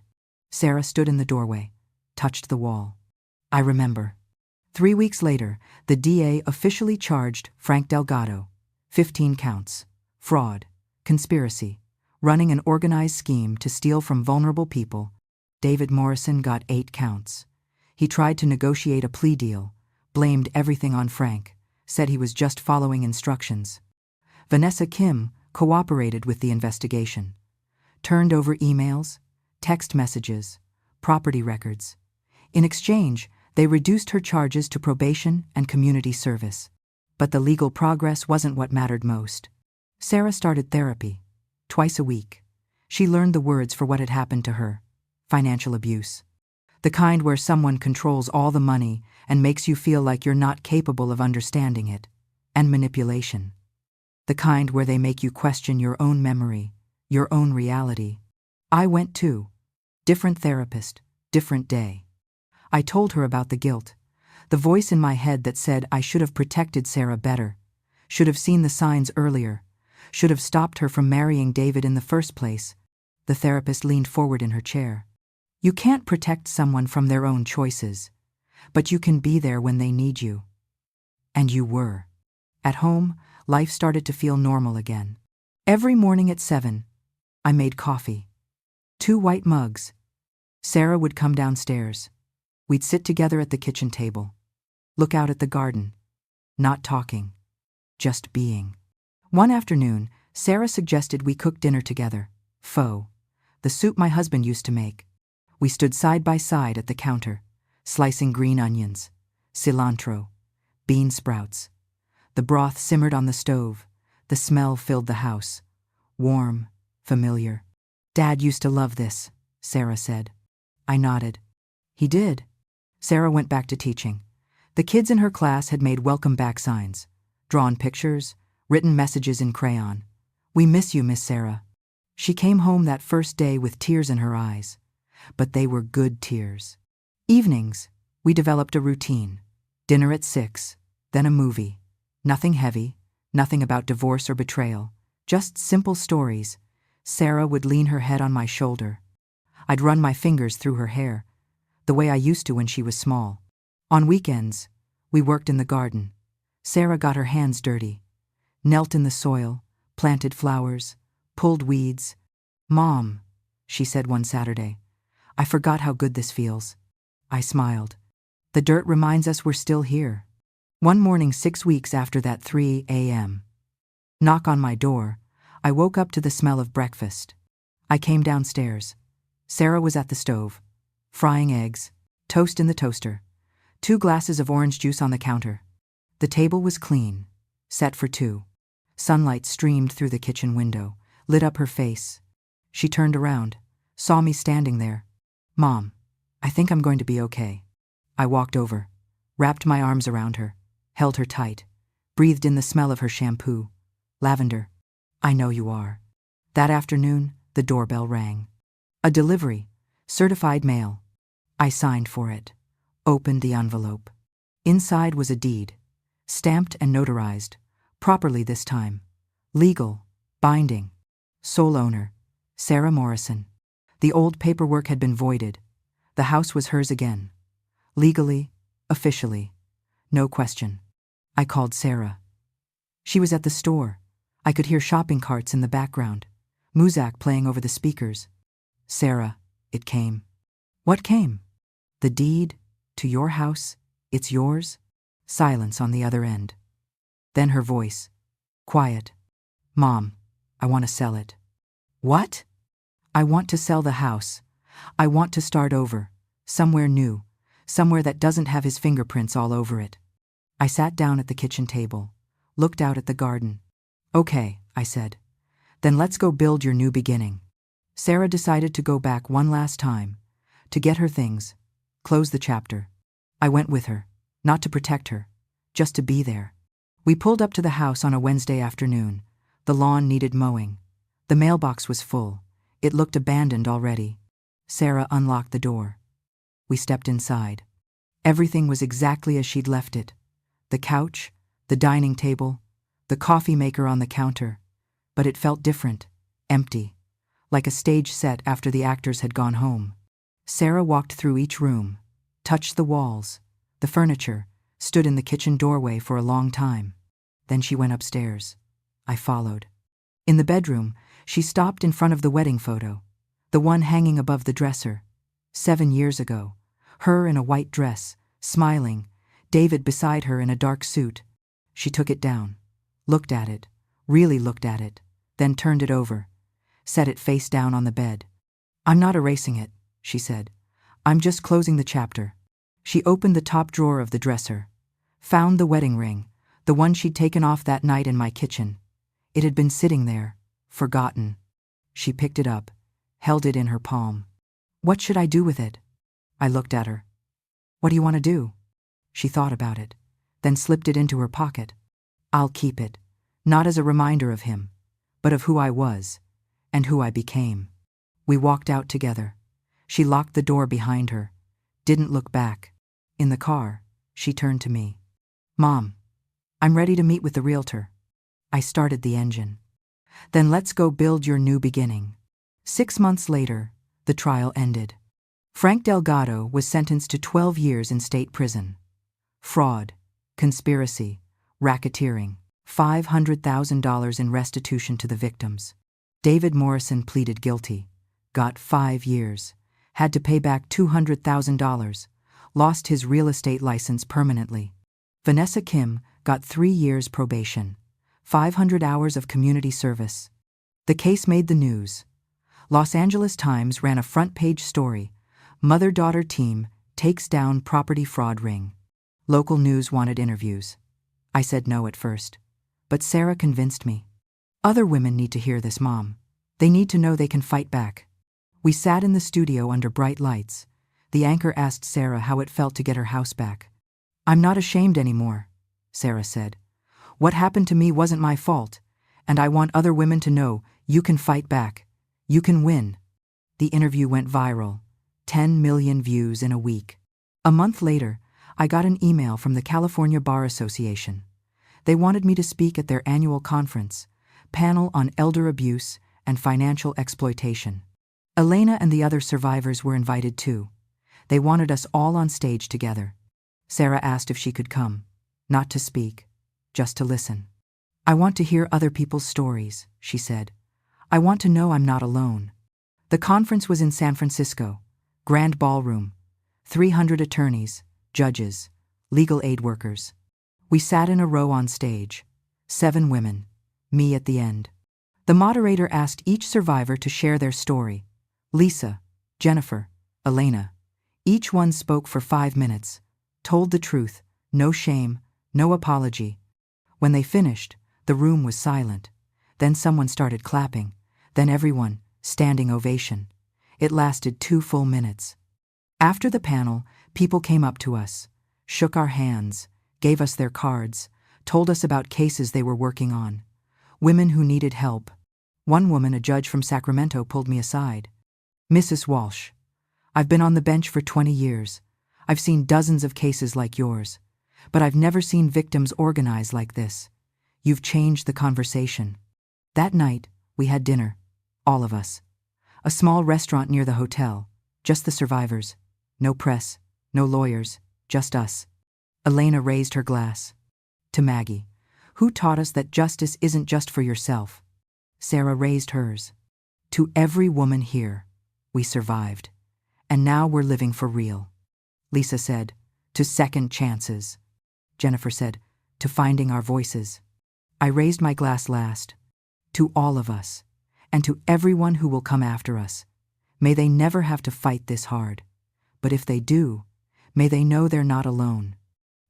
Sarah stood in the doorway, touched the wall. I remember. 3 weeks later, the DA officially charged Frank Delgado, 15 counts, fraud, conspiracy, running an organized scheme to steal from vulnerable people. David Morrison got 8 counts. He tried to negotiate a plea deal, blamed everything on Frank, said he was just following instructions. Vanessa Kim cooperated with the investigation, turned over emails, text messages, property records. In exchange, they reduced her charges to probation and community service. But the legal progress wasn't what mattered most. Sarah started therapy, twice a week. She learned the words for what had happened to her: financial abuse. The kind where someone controls all the money and makes you feel like you're not capable of understanding it, and manipulation. The kind where they make you question your own memory, your own reality. I went too. Different therapist, different day. I told her about the guilt, the voice in my head that said I should have protected Sarah better, should have seen the signs earlier, should have stopped her from marrying David in the first place. The therapist leaned forward in her chair. You can't protect someone from their own choices, but you can be there when they need you. And you were. At home, life started to feel normal again. Every morning at 7, I made coffee. 2 white mugs. Sarah would come downstairs. We'd sit together at the kitchen table. Look out at the garden. Not talking. Just being. One afternoon, Sarah suggested we cook dinner together. Pho. The soup my husband used to make. We stood side by side at the counter, slicing green onions, cilantro, bean sprouts. The broth simmered on the stove. The smell filled the house. Warm, familiar. Dad used to love this, Sarah said. I nodded. He did. Sarah went back to teaching. The kids in her class had made welcome back signs, drawn pictures, written messages in crayon. We miss you, Miss Sarah. She came home that first day with tears in her eyes, but they were good tears. Evenings, we developed a routine. Dinner at 6, then a movie. Nothing heavy, nothing about divorce or betrayal, just simple stories. Sarah would lean her head on my shoulder. I'd run my fingers through her hair, the way I used to when she was small. On weekends, we worked in the garden. Sarah got her hands dirty, knelt in the soil, planted flowers, pulled weeds. Mom, she said one Saturday, I forgot how good this feels. I smiled. The dirt reminds us we're still here. One morning 6 weeks after that 3 a.m. knock on my door, I woke up to the smell of breakfast. I came downstairs. Sarah was at the stove, frying eggs, toast in the toaster, 2 glasses of orange juice on the counter. The table was clean, set for 2. Sunlight streamed through the kitchen window, lit up her face. She turned around, saw me standing there. Mom, I think I'm going to be okay. I walked over, wrapped my arms around her, held her tight, breathed in the smell of her shampoo. Lavender. I know you are. That afternoon, the doorbell rang. A delivery, certified mail. I signed for it, opened the envelope. Inside was a deed, stamped and notarized, properly this time. Legal, binding. Sole owner, Sarah Morrison. The old paperwork had been voided. The house was hers again. Legally, officially. No question. I called Sarah. She was at the store. I could hear shopping carts in the background, Muzak playing over the speakers. Sarah, it came. What came? The deed to your house, it's yours? Silence on the other end. Then her voice. Quiet. Mom, I want to sell it. What? I want to sell the house. I want to start over, somewhere new, somewhere that doesn't have his fingerprints all over it. I sat down at the kitchen table, looked out at the garden. Okay, I said. Then let's go build your new beginning. Sarah decided to go back one last time, to get her things, close the chapter. I went with her, not to protect her, just to be there. We pulled up to the house on a Wednesday afternoon. The lawn needed mowing. The mailbox was full. It looked abandoned already. Sarah unlocked the door. We stepped inside. Everything was exactly as she'd left it. The couch, the dining table, the coffee maker on the counter. But it felt different, empty, like a stage set after the actors had gone home. Sarah walked through each room, touched the walls, the furniture, stood in the kitchen doorway for a long time. Then she went upstairs. I followed. In the bedroom, she stopped in front of the wedding photo, the one hanging above the dresser. 7 years ago, her in a white dress, smiling, David beside her in a dark suit. She took it down, looked at it, really looked at it, then turned it over, set it face down on the bed. I'm not erasing it, she said. I'm just closing the chapter. She opened the top drawer of the dresser, found the wedding ring, the one she'd taken off that night in my kitchen. It had been sitting there, forgotten. She picked it up, held it in her palm. What should I do with it? I looked at her. What do you want to do? She thought about it, then slipped it into her pocket. I'll keep it, not as a reminder of him, but of who I was, and who I became. We walked out together. She locked the door behind her, didn't look back. In the car, she turned to me. Mom, I'm ready to meet with the realtor. I started the engine. Then let's go build your new beginning. 6 months later, the trial ended. Frank Delgado was sentenced to 12 years in state prison. Fraud, conspiracy, racketeering, $500,000 in restitution to the victims. David Morrison pleaded guilty, got 5 years, had to pay back $200,000, lost his real estate license permanently. Vanessa Kim got 3 years probation, 500 hours of community service. The case made the news. Los Angeles Times ran a front-page story, Mother-Daughter Team Takes Down Property Fraud Ring. Local news wanted interviews. I said no at first, but Sarah convinced me. Other women need to hear this, Mom. They need to know they can fight back. We sat in the studio under bright lights. The anchor asked Sarah how it felt to get her house back. "I'm not ashamed anymore," Sarah said. "What happened to me wasn't my fault, and I want other women to know you can fight back. You can win." The interview went viral, 10 million views in a week. A month later, I got an email from the California Bar Association. They wanted me to speak at their annual conference, panel on elder abuse and financial exploitation. Elena and the other survivors were invited too. They wanted us all on stage together. Sarah asked if she could come, not to speak, just to listen. "I want to hear other people's stories," she said. "I want to know I'm not alone." The conference was in San Francisco, grand ballroom, 300 attorneys, judges, legal aid workers. We sat in a row on stage, 7 women, me at the end. The moderator asked each survivor to share their story. Lisa, Jennifer, Elena. Each one spoke for 5 minutes, told the truth, no shame, no apology. When they finished, the room was silent. Then someone started clapping, then everyone, standing ovation. It lasted 2 full minutes. After the panel, people came up to us, shook our hands, gave us their cards, told us about cases they were working on. Women who needed help. One woman, a judge from Sacramento, pulled me aside. "Mrs. Walsh, I've been on the bench for 20 years. I've seen dozens of cases like yours, but I've never seen victims organize like this. You've changed the conversation." That night, we had dinner, all of us. A small restaurant near the hotel, just the survivors. No press, no lawyers, just us. Elena raised her glass. "To Maggie, who taught us that justice isn't just for yourself." Sarah raised hers. "To every woman here, we survived. And now we're living for real." Lisa said, "To second chances." Jennifer said, "To finding our voices." I raised my glass last. "To all of us, and to everyone who will come after us. May they never have to fight this hard. But if they do, may they know they're not alone."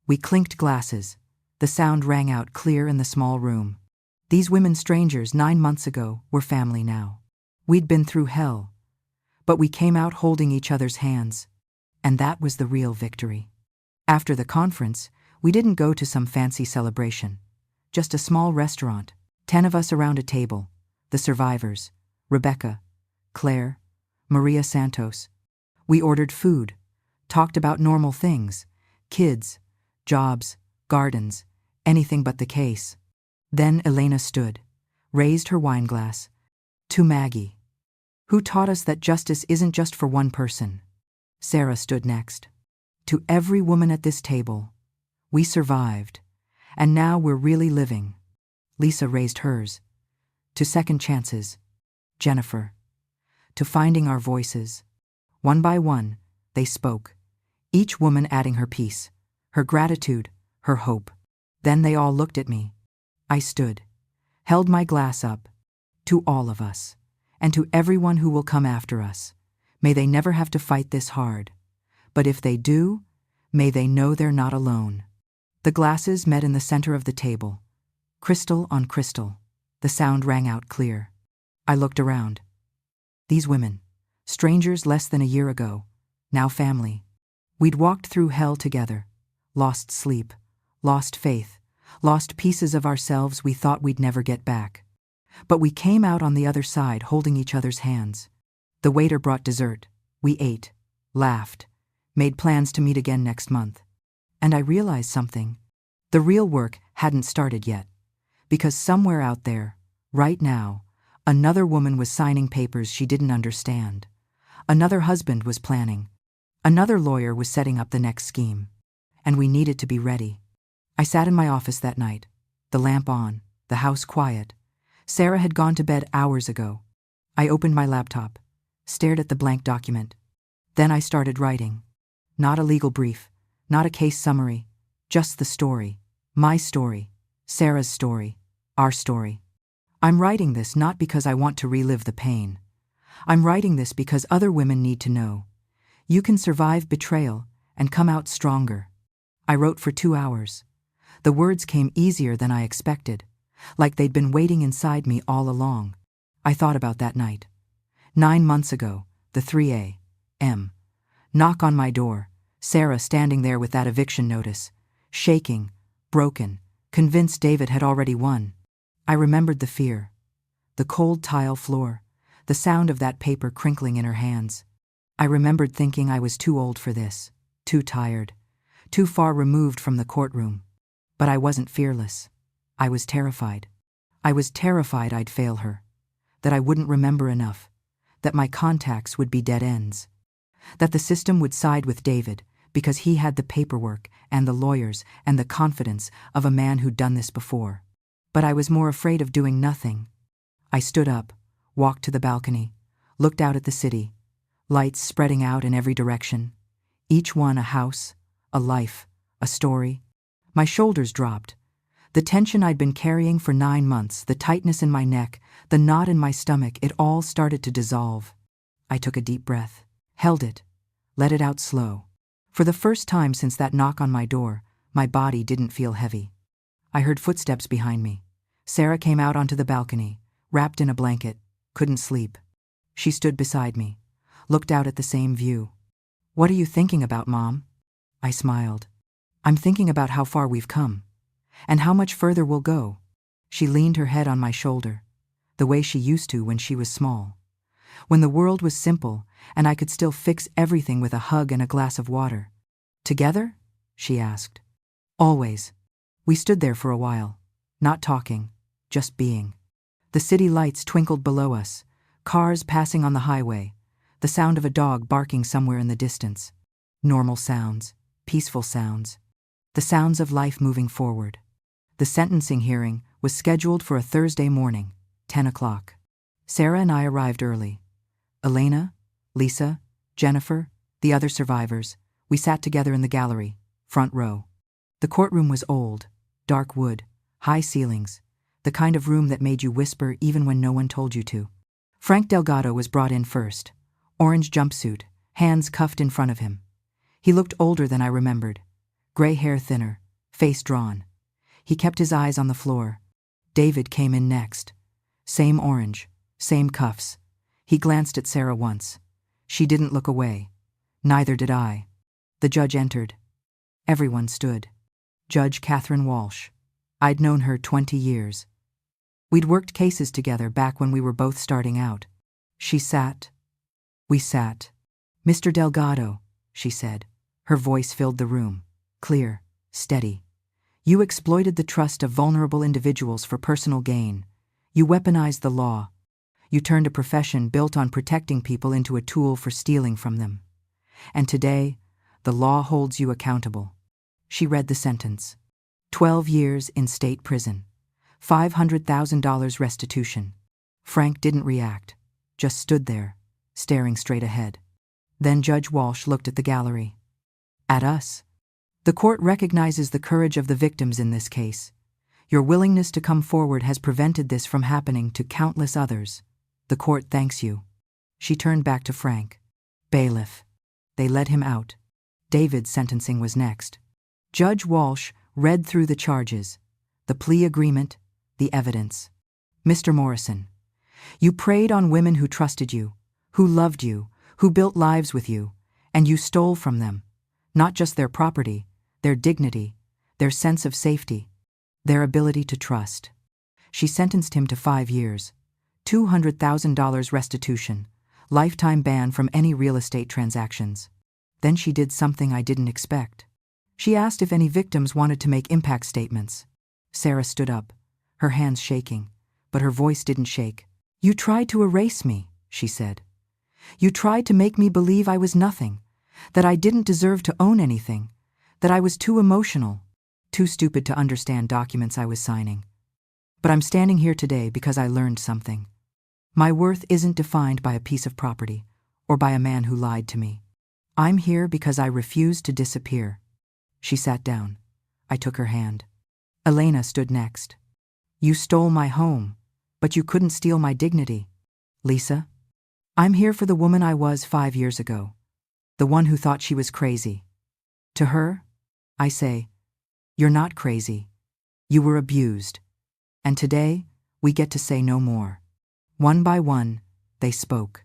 We clinked glasses. The sound rang out clear in the small room. These women, strangers 9 months ago, were family now. We'd been through hell, but we came out holding each other's hands. And that was the real victory. After the conference, we didn't go to some fancy celebration. Just a small restaurant, 10 of us around a table. The survivors, Rebecca, Claire, Maria Santos. We ordered food, talked about normal things, kids, jobs, gardens, anything but the case. Then Elena stood, raised her wine glass. "To Maggie, who taught us that justice isn't just for one person." Sarah stood next. "To every woman at this table, we survived, and now we're really living." Lisa raised hers. "To second chances." Jennifer. "To finding our voices." One by one, they spoke, each woman adding her piece, her gratitude, her hope. Then they all looked at me. I stood, held my glass up. "To all of us, and to everyone who will come after us. May they never have to fight this hard. But if they do, may they know they're not alone." The glasses met in the center of the table, crystal on crystal. The sound rang out clear. I looked around. These women, strangers less than a year ago, now family. We'd walked through hell together, lost sleep, lost faith, lost pieces of ourselves we thought we'd never get back. But we came out on the other side holding each other's hands. The waiter brought dessert. We ate, laughed, made plans to meet again next month. And I realized something. The real work hadn't started yet. Because somewhere out there, right now, another woman was signing papers she didn't understand. Another husband was planning. Another lawyer was setting up the next scheme. And we needed to be ready. I sat in my office that night, the lamp on, the house quiet. Sarah had gone to bed hours ago. I opened my laptop, stared at the blank document. Then I started writing. Not a legal brief, not a case summary, just the story. My story, Sarah's story, our story. I'm writing this not because I want to relive the pain. I'm writing this because other women need to know. You can survive betrayal and come out stronger. I wrote for 2 hours. The words came easier than I expected, like they'd been waiting inside me all along. I thought about that night. 9 months ago, the 3 a.m. knock on my door, Sarah standing there with that eviction notice, shaking, broken, convinced David had already won. I remembered the fear, the cold tile floor, the sound of that paper crinkling in her hands. I remembered thinking I was too old for this, too tired, too far removed from the courtroom. But I wasn't fearless. I was terrified. I was terrified I'd fail her, that I wouldn't remember enough, that my contacts would be dead ends, that the system would side with David because he had the paperwork and the lawyers and the confidence of a man who'd done this before. But I was more afraid of doing nothing. I stood up, walked to the balcony, looked out at the city, lights spreading out in every direction, each one a house, a life, a story. My shoulders dropped. The tension I'd been carrying for 9 months, the tightness in my neck, the knot in my stomach, it all started to dissolve. I took a deep breath, held it, let it out slow. For the first time since that knock on my door, my body didn't feel heavy. I heard footsteps behind me. Sarah came out onto the balcony, wrapped in a blanket, couldn't sleep. She stood beside me, looked out at the same view. "What are you thinking about, Mom?" I smiled. "I'm thinking about how far we've come, and how much further we'll go." She leaned her head on my shoulder, the way she used to when she was small, when the world was simple and I could still fix everything with a hug and a glass of water. "Together?" she asked. "Always." We stood there for a while, not talking, just being. The city lights twinkled below us, cars passing on the highway, the sound of a dog barking somewhere in the distance. Normal sounds, peaceful sounds, the sounds of life moving forward. The sentencing hearing was scheduled for a Thursday morning, 10 o'clock. Sarah and I arrived early. Elena, Lisa, Jennifer, the other survivors, we sat together in the gallery, front row. The courtroom was old, dark wood, high ceilings, the kind of room that made you whisper even when no one told you to. Frank Delgado was brought in first, orange jumpsuit, hands cuffed in front of him. He looked older than I remembered, gray hair thinner, face drawn. He kept his eyes on the floor. David came in next. Same orange, same cuffs. He glanced at Sarah once. She didn't look away. Neither did I. The judge entered. Everyone stood. Judge Catherine Walsh. I'd known her 20 years. We'd worked cases together back when we were both starting out. She sat. We sat. "Mr. Delgado," she said. Her voice filled the room, clear, steady. "You exploited the trust of vulnerable individuals for personal gain. You weaponized the law. You turned a profession built on protecting people into a tool for stealing from them. And today, the law holds you accountable." She read the sentence. 12 years in state prison. $500,000 restitution. Frank didn't react, just stood there, staring straight ahead. Then Judge Walsh looked at the gallery. At us. "The court recognizes the courage of the victims in this case. Your willingness to come forward has prevented this from happening to countless others. The court thanks you." She turned back to Frank. "Bailiff." They led him out. David's sentencing was next. Judge Walsh read through the charges, the plea agreement, the evidence. "Mr. Morrison, you preyed on women who trusted you, who loved you, who built lives with you, and you stole from them, not just their property, their dignity, their sense of safety, their ability to trust." She sentenced him to 5 years, $200,000 restitution, lifetime ban from any real estate transactions. Then she did something I didn't expect. She asked if any victims wanted to make impact statements. Sarah stood up, her hands shaking, but her voice didn't shake. "You tried to erase me," she said. "You tried to make me believe I was nothing, that I didn't deserve to own anything, that I was too emotional. too stupid to understand documents I was signing. But I'm standing here today because I learned something. My worth isn't defined by a piece of property or by a man who lied to me. I'm here because I refused to disappear. She sat down. I took her hand. Elena stood next. You stole my home, but you couldn't steal my dignity. Lisa, I'm here for the woman I was 5 years ago, the one who thought she was crazy. To her, I say, you're not crazy. You were abused. And today, we get to say no more. One by one, they spoke.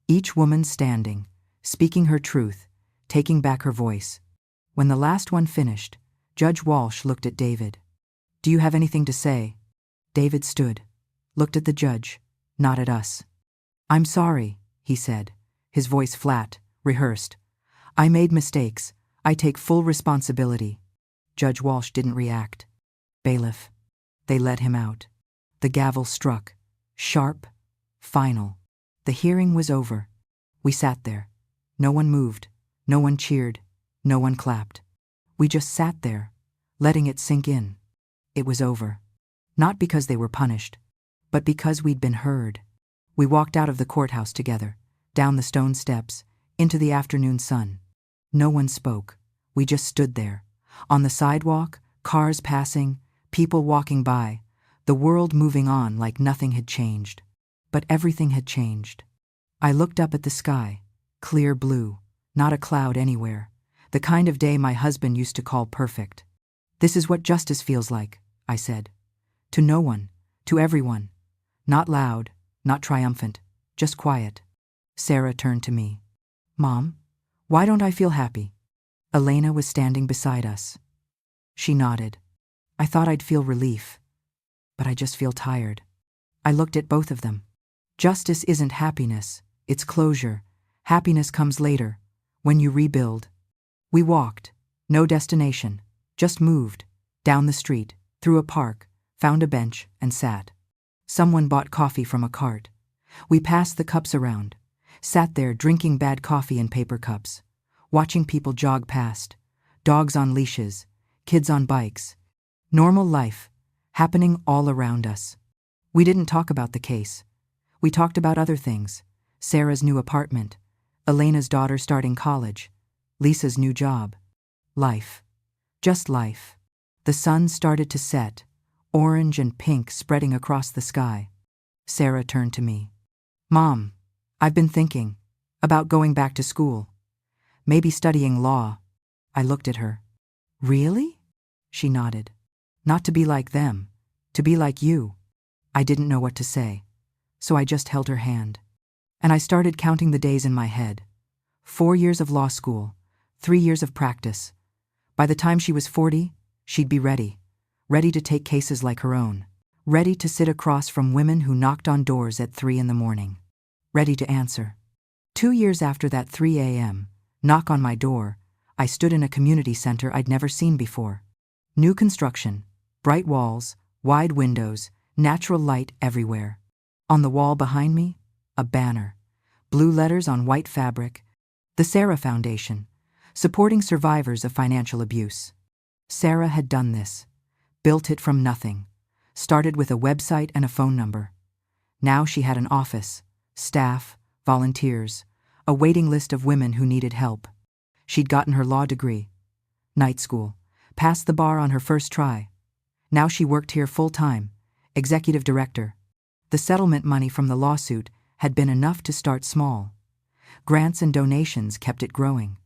Each woman standing, speaking her truth, taking back her voice. When the last one finished, Judge Walsh looked at David. Do you have anything to say? David stood, looked at the judge, not at us. I'm sorry, he said, his voice flat, rehearsed. I made mistakes. I take full responsibility. Judge Walsh didn't react. Bailiff. They let him out. The gavel struck. Sharp. Final. The hearing was over. We sat there. No one moved. No one cheered. No one clapped. We just sat there, letting it sink in. It was over. Not because they were punished, but because we'd been heard. We walked out of the courthouse together, down the stone steps, into the afternoon sun. No one spoke. We just stood there. On the sidewalk, cars passing, people walking by, the world moving on like nothing had changed. But everything had changed. I looked up at the sky, clear blue, not a cloud anywhere, the kind of day my husband used to call perfect. This is what justice feels like, I said. To no one, to everyone. Not loud, not triumphant, just quiet. Sarah turned to me. Mom, why don't I feel happy? Elena was standing beside us. She nodded. I thought I'd feel relief, but I just feel tired. I looked at both of them. Justice isn't happiness, it's closure. Happiness comes later, when you rebuild. We walked, no destination, just moved, down the street, through a park, found a bench, and sat. Someone bought coffee from a cart. We passed the cups around, sat there drinking bad coffee in paper cups, watching people jog past, dogs on leashes, kids on bikes. Normal life, happening all around us. We didn't talk about the case. We talked about other things. Sarah's new apartment, Elena's daughter starting college, Lisa's new job. Life. Just life. The sun started to set, orange and pink spreading across the sky. Sarah turned to me. Mom, I've been thinking about going back to school. Maybe studying law. I looked at her. Really? She nodded. Not to be like them, to be like you. I didn't know what to say, so I just held her hand. And I started counting the days in my head. 4 years of law school, 3 years of practice. By the time she was 40, she'd be ready to take cases like her own, ready to sit across from women who knocked on doors at 3 a.m, ready to answer. 2 years after that 3 a.m. knock on my door, I stood in a community center I'd never seen before. New construction, bright walls, wide windows, natural light everywhere. On the wall behind me, a banner, blue letters on white fabric, the Sarah Foundation, supporting survivors of financial abuse. Sarah had done this, built it from nothing, started with a website and a phone number. Now she had an office, staff, volunteers, a waiting list of women who needed help. She'd gotten her law degree, night school, passed the bar on her first try. Now she worked here full-time, executive director. The settlement money from the lawsuit had been enough to start small. Grants and donations kept it growing.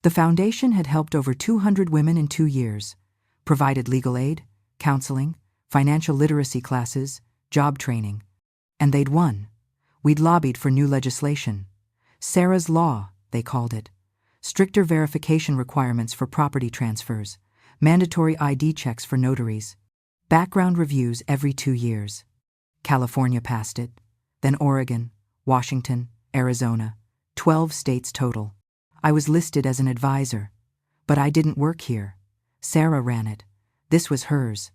The foundation had helped over 200 women in 2 years, provided legal aid, counseling, financial literacy classes, job training. And they'd won. We'd lobbied for new legislation. Sarah's Law, they called it. Stricter verification requirements for property transfers, mandatory ID checks for notaries, background reviews every 2 years. California passed it, then Oregon, Washington, Arizona, 12 states total. I was listed as an advisor, but I didn't work here. Sarah ran it. This was hers.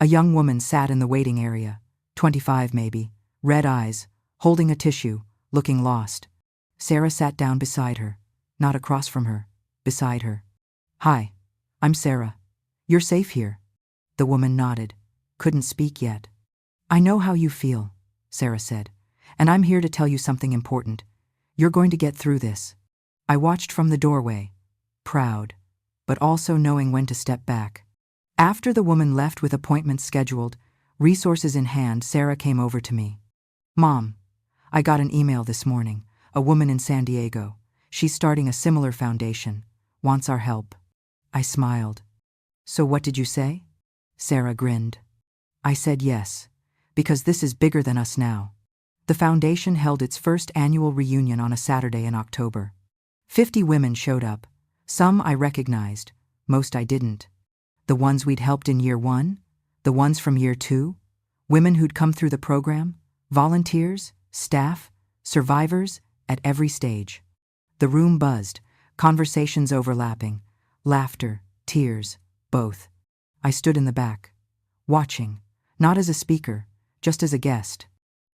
A young woman sat in the waiting area, 25 maybe, red eyes, holding a tissue, looking lost. Sarah sat down beside her, not across from her, beside her. Hi, I'm Sarah. You're safe here. The woman nodded, couldn't speak yet. I know how you feel, Sarah said, and I'm here to tell you something important. You're going to get through this. I watched from the doorway, proud, but also knowing when to step back. After the woman left with appointments scheduled, resources in hand, Sarah came over to me. Mom, I got an email this morning, a woman in San Diego. She's starting a similar foundation, wants our help. I smiled. So what did you say? Sarah grinned. I said yes, because this is bigger than us now. The foundation held its first annual reunion on a Saturday in October. 50 women showed up. Some I recognized, most I didn't. The ones we'd helped in year 1, the ones from year 2, women who'd come through the program, volunteers, staff, survivors, at every stage. The room buzzed, conversations overlapping, laughter, tears, both. I stood in the back, watching, not as a speaker, just as a guest.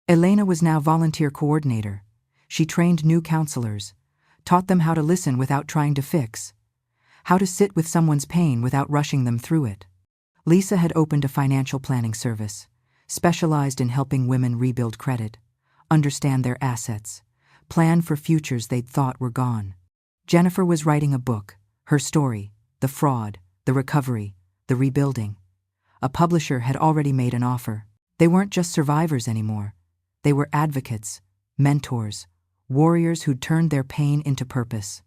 Elena was now volunteer coordinator. She trained new counselors, taught them how to listen without trying to fix, how to sit with someone's pain without rushing them through it. Lisa had opened a financial planning service, specialized in helping women rebuild credit, understand their assets, plan for futures they'd thought were gone. Jennifer was writing a book, her story, the fraud, the recovery, the rebuilding. A publisher had already made an offer. They weren't just survivors anymore. They were advocates, mentors, warriors who'd turned their pain into purpose.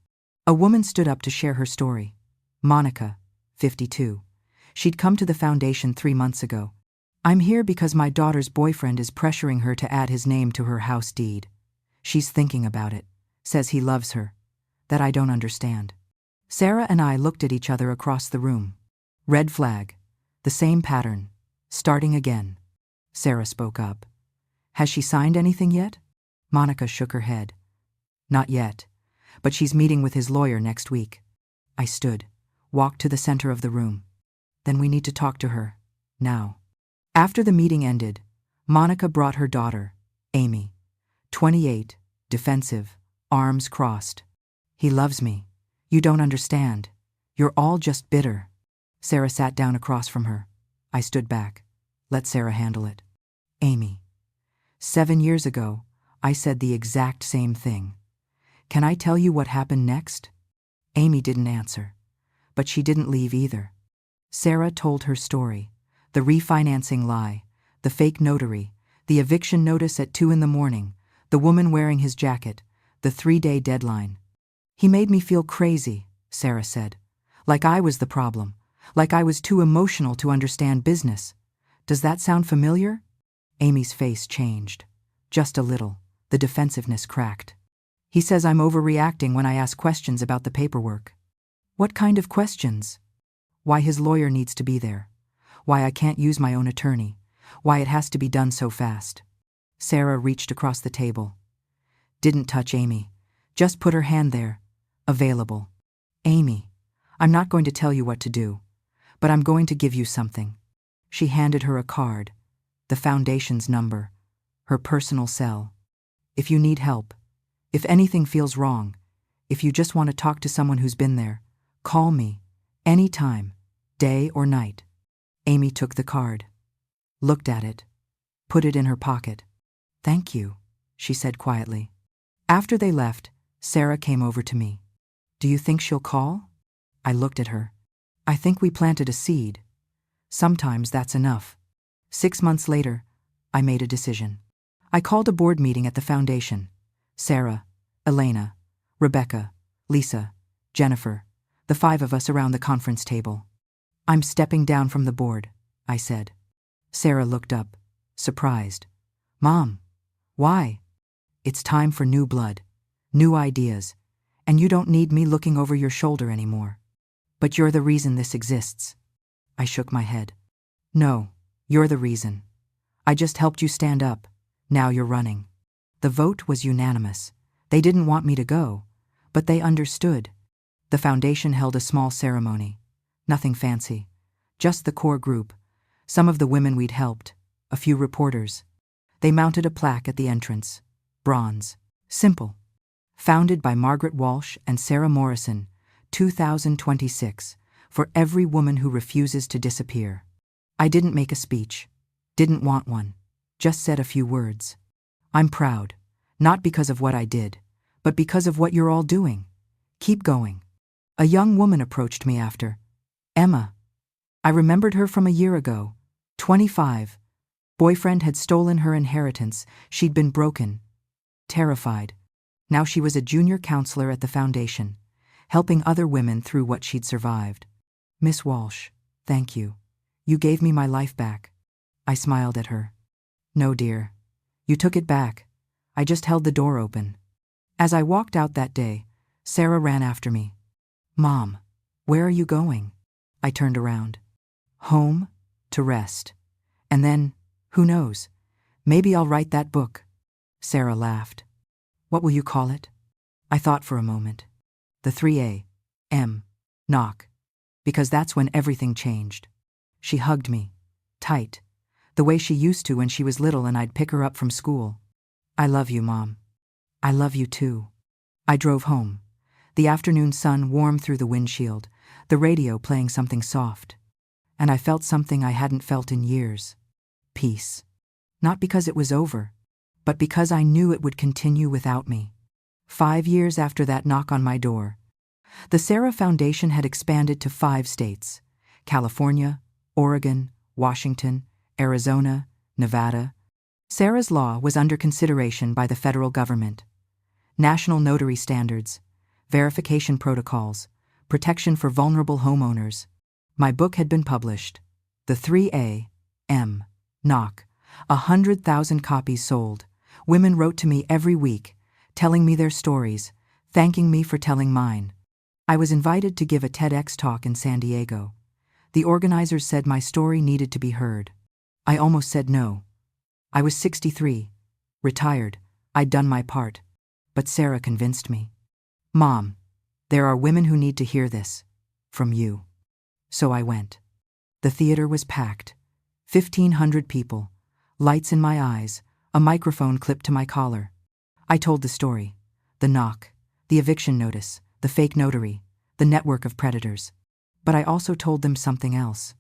A woman stood up to share her story. Monica, 52. She'd come to the foundation 3 months ago. I'm here because my daughter's boyfriend is pressuring her to add his name to her house deed. She's thinking about it, says he loves her. That I don't understand. Sarah and I looked at each other across the room. Red flag. The same pattern. Starting again. Sarah spoke up. Has she signed anything yet? Monica shook her head. Not yet, but she's meeting with his lawyer next week. I stood, walked to the center of the room. Then we need to talk to her. Now. After the meeting ended, Monica brought her daughter, Amy, 28, defensive, arms crossed. He loves me. You don't understand. You're all just bitter. Sarah sat down across from her. I stood back. Let Sarah handle it. Amy. 7 years ago, I said the exact same thing. Can I tell you what happened next? Amy didn't answer, but she didn't leave either. Sarah told her story. The refinancing lie, the fake notary, the eviction notice at 2 a.m, the woman wearing his jacket, the 3-day deadline. He made me feel crazy, Sarah said. Like I was the problem. Like I was too emotional to understand business. Does that sound familiar? Amy's face changed. Just a little. The defensiveness cracked. He says I'm overreacting when I ask questions about the paperwork. What kind of questions? Why his lawyer needs to be there. Why I can't use my own attorney. Why it has to be done so fast. Sarah reached across the table. Didn't touch Amy. Just put her hand there. Available. Amy, I'm not going to tell you what to do, but I'm going to give you something. She handed her a card. The foundation's number. Her personal cell. If you need help, if anything feels wrong, if you just want to talk to someone who's been there, call me. Anytime. Day or night. Amy took the card. Looked at it. Put it in her pocket. Thank you, she said quietly. After they left, Sarah came over to me. Do you think she'll call? I looked at her. I think we planted a seed. Sometimes that's enough. 6 months later, I made a decision. I called a board meeting at the foundation. Sarah, Elena, Rebecca, Lisa, Jennifer, the 5 of us around the conference table. I'm stepping down from the board, I said. Sarah looked up, surprised. Mom, why? It's time for new blood, new ideas, and you don't need me looking over your shoulder anymore. But you're the reason this exists. I shook my head. No, you're the reason. I just helped you stand up. Now you're running. The vote was unanimous. They didn't want me to go, but they understood. The foundation held a small ceremony. Nothing fancy. Just the core group, some of the women we'd helped, a few reporters. They mounted a plaque at the entrance. Bronze. Simple. Founded by Margaret Walsh and Sarah Morrison, 2026, for every woman who refuses to disappear. I didn't make a speech. Didn't want one. Just said a few words. I'm proud. Not because of what I did, but because of what you're all doing. Keep going. A young woman approached me after. Emma. I remembered her from a year ago. 25. Boyfriend had stolen her inheritance. She'd been broken. Terrified. Now she was a junior counselor at the foundation, helping other women through what she'd survived. Miss Walsh, thank you. You gave me my life back. I smiled at her. No, dear. You took it back. I just held the door open. As I walked out that day, Sarah ran after me. Mom, where are you going? I turned around. Home, to rest. And then, who knows, maybe I'll write that book. Sarah laughed. What will you call it? I thought for a moment. The 3A. M. Knock. Because that's when everything changed. She hugged me. Tight. The way she used to when she was little and I'd pick her up from school. I love you, Mom. I love you too. I drove home. The afternoon sun warm through the windshield, the radio playing something soft. And I felt something I hadn't felt in years. Peace. Not because it was over, but because I knew it would continue without me. 5 years after that knock on my door, the Sarah Foundation had expanded to 5 states: California, Oregon, Washington, Arizona, Nevada. Sarah's law was under consideration by the federal government. National notary standards, verification protocols, protection for vulnerable homeowners. My book had been published. The 3A. M. Knock. 100,000 copies sold. Women wrote to me every week, telling me their stories, thanking me for telling mine. I was invited to give a TEDx talk in San Diego. The organizers said my story needed to be heard. I almost said no. I was 63, retired, I'd done my part. But Sarah convinced me. Mom, there are women who need to hear this. From you. So I went. The theater was packed. 1,500 people. Lights in my eyes. A microphone clipped to my collar. I told the story. The knock. The eviction notice. The fake notary. The network of predators. But I also told them something else.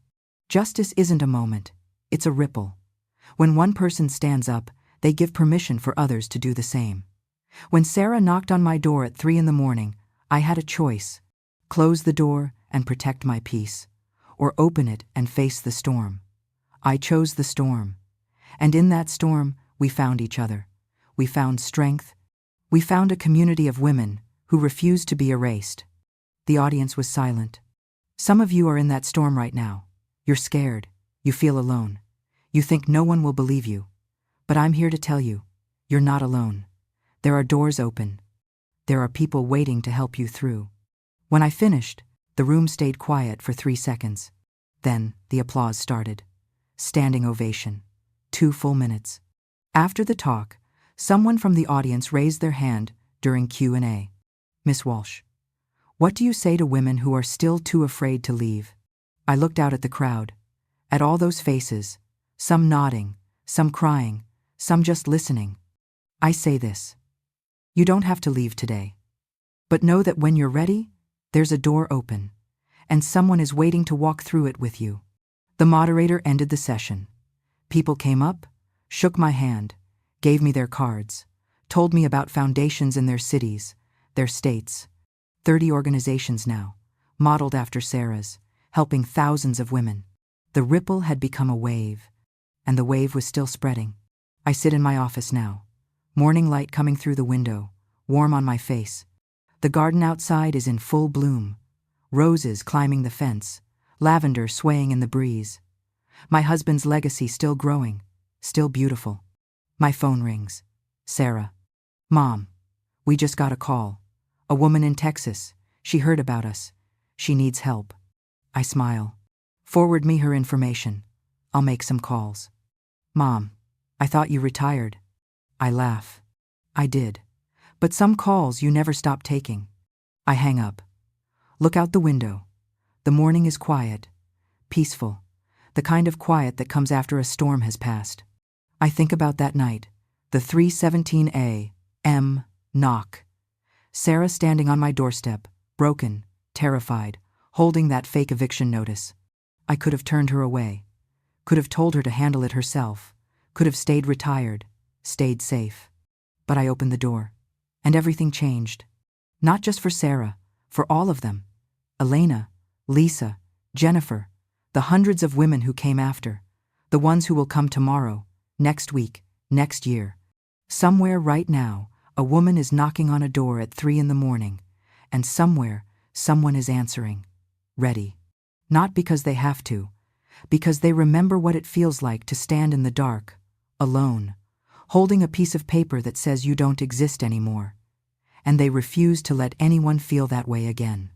Justice isn't a moment. It's a ripple. When one person stands up, they give permission for others to do the same. When Sarah knocked on my door at 3 a.m, I had a choice: close the door and protect my peace, or open it and face the storm. I chose the storm. And in that storm, we found each other. We found strength. We found a community of women who refused to be erased. The audience was silent. Some of you are in that storm right now. You're scared. You feel alone. You think no one will believe you. But I'm here to tell you, you're not alone. There are doors open. There are people waiting to help you through. When I finished, the room stayed quiet for 3 seconds. Then the applause started. Standing ovation. 2 full minutes. After the talk, someone from the audience raised their hand during Q&A. Miss Walsh, what do you say to women who are still too afraid to leave? I looked out at the crowd, at all those faces, some nodding, some crying, some just listening. I say this. You don't have to leave today. But know that when you're ready, there's a door open, and someone is waiting to walk through it with you. The moderator ended the session. People came up, shook my hand, gave me their cards, told me about foundations in their cities, their states. 30 organizations now, modeled after Sarah's, helping thousands of women. The ripple had become a wave, and the wave was still spreading. I sit in my office now, morning light coming through the window, warm on my face. The garden outside is in full bloom, roses climbing the fence, lavender swaying in the breeze. My husband's legacy still growing, still beautiful. My phone rings. Sarah. Mom, we just got a call. A woman in Texas. She heard about us. She needs help. I smile. Forward me her information. I'll make some calls. Mom, I thought you retired. I laugh. I did. But some calls you never stop taking. I hang up. Look out the window. The morning is quiet, peaceful, the kind of quiet that comes after a storm has passed. I think about that night, the 3:17 a.m. knock. Sarah standing on my doorstep, broken, terrified, holding that fake eviction notice. I could have turned her away, could have told her to handle it herself, could have stayed retired, stayed safe. But I opened the door, and everything changed. Not just for Sarah, for all of them. Elena, Lisa, Jennifer, the hundreds of women who came after, the ones who will come tomorrow, next week, next year. Somewhere right now, a woman is knocking on a door at 3 a.m, and somewhere, someone is answering. Ready. Not because they have to, because they remember what it feels like to stand in the dark, alone, holding a piece of paper that says you don't exist anymore. And they refuse to let anyone feel that way again.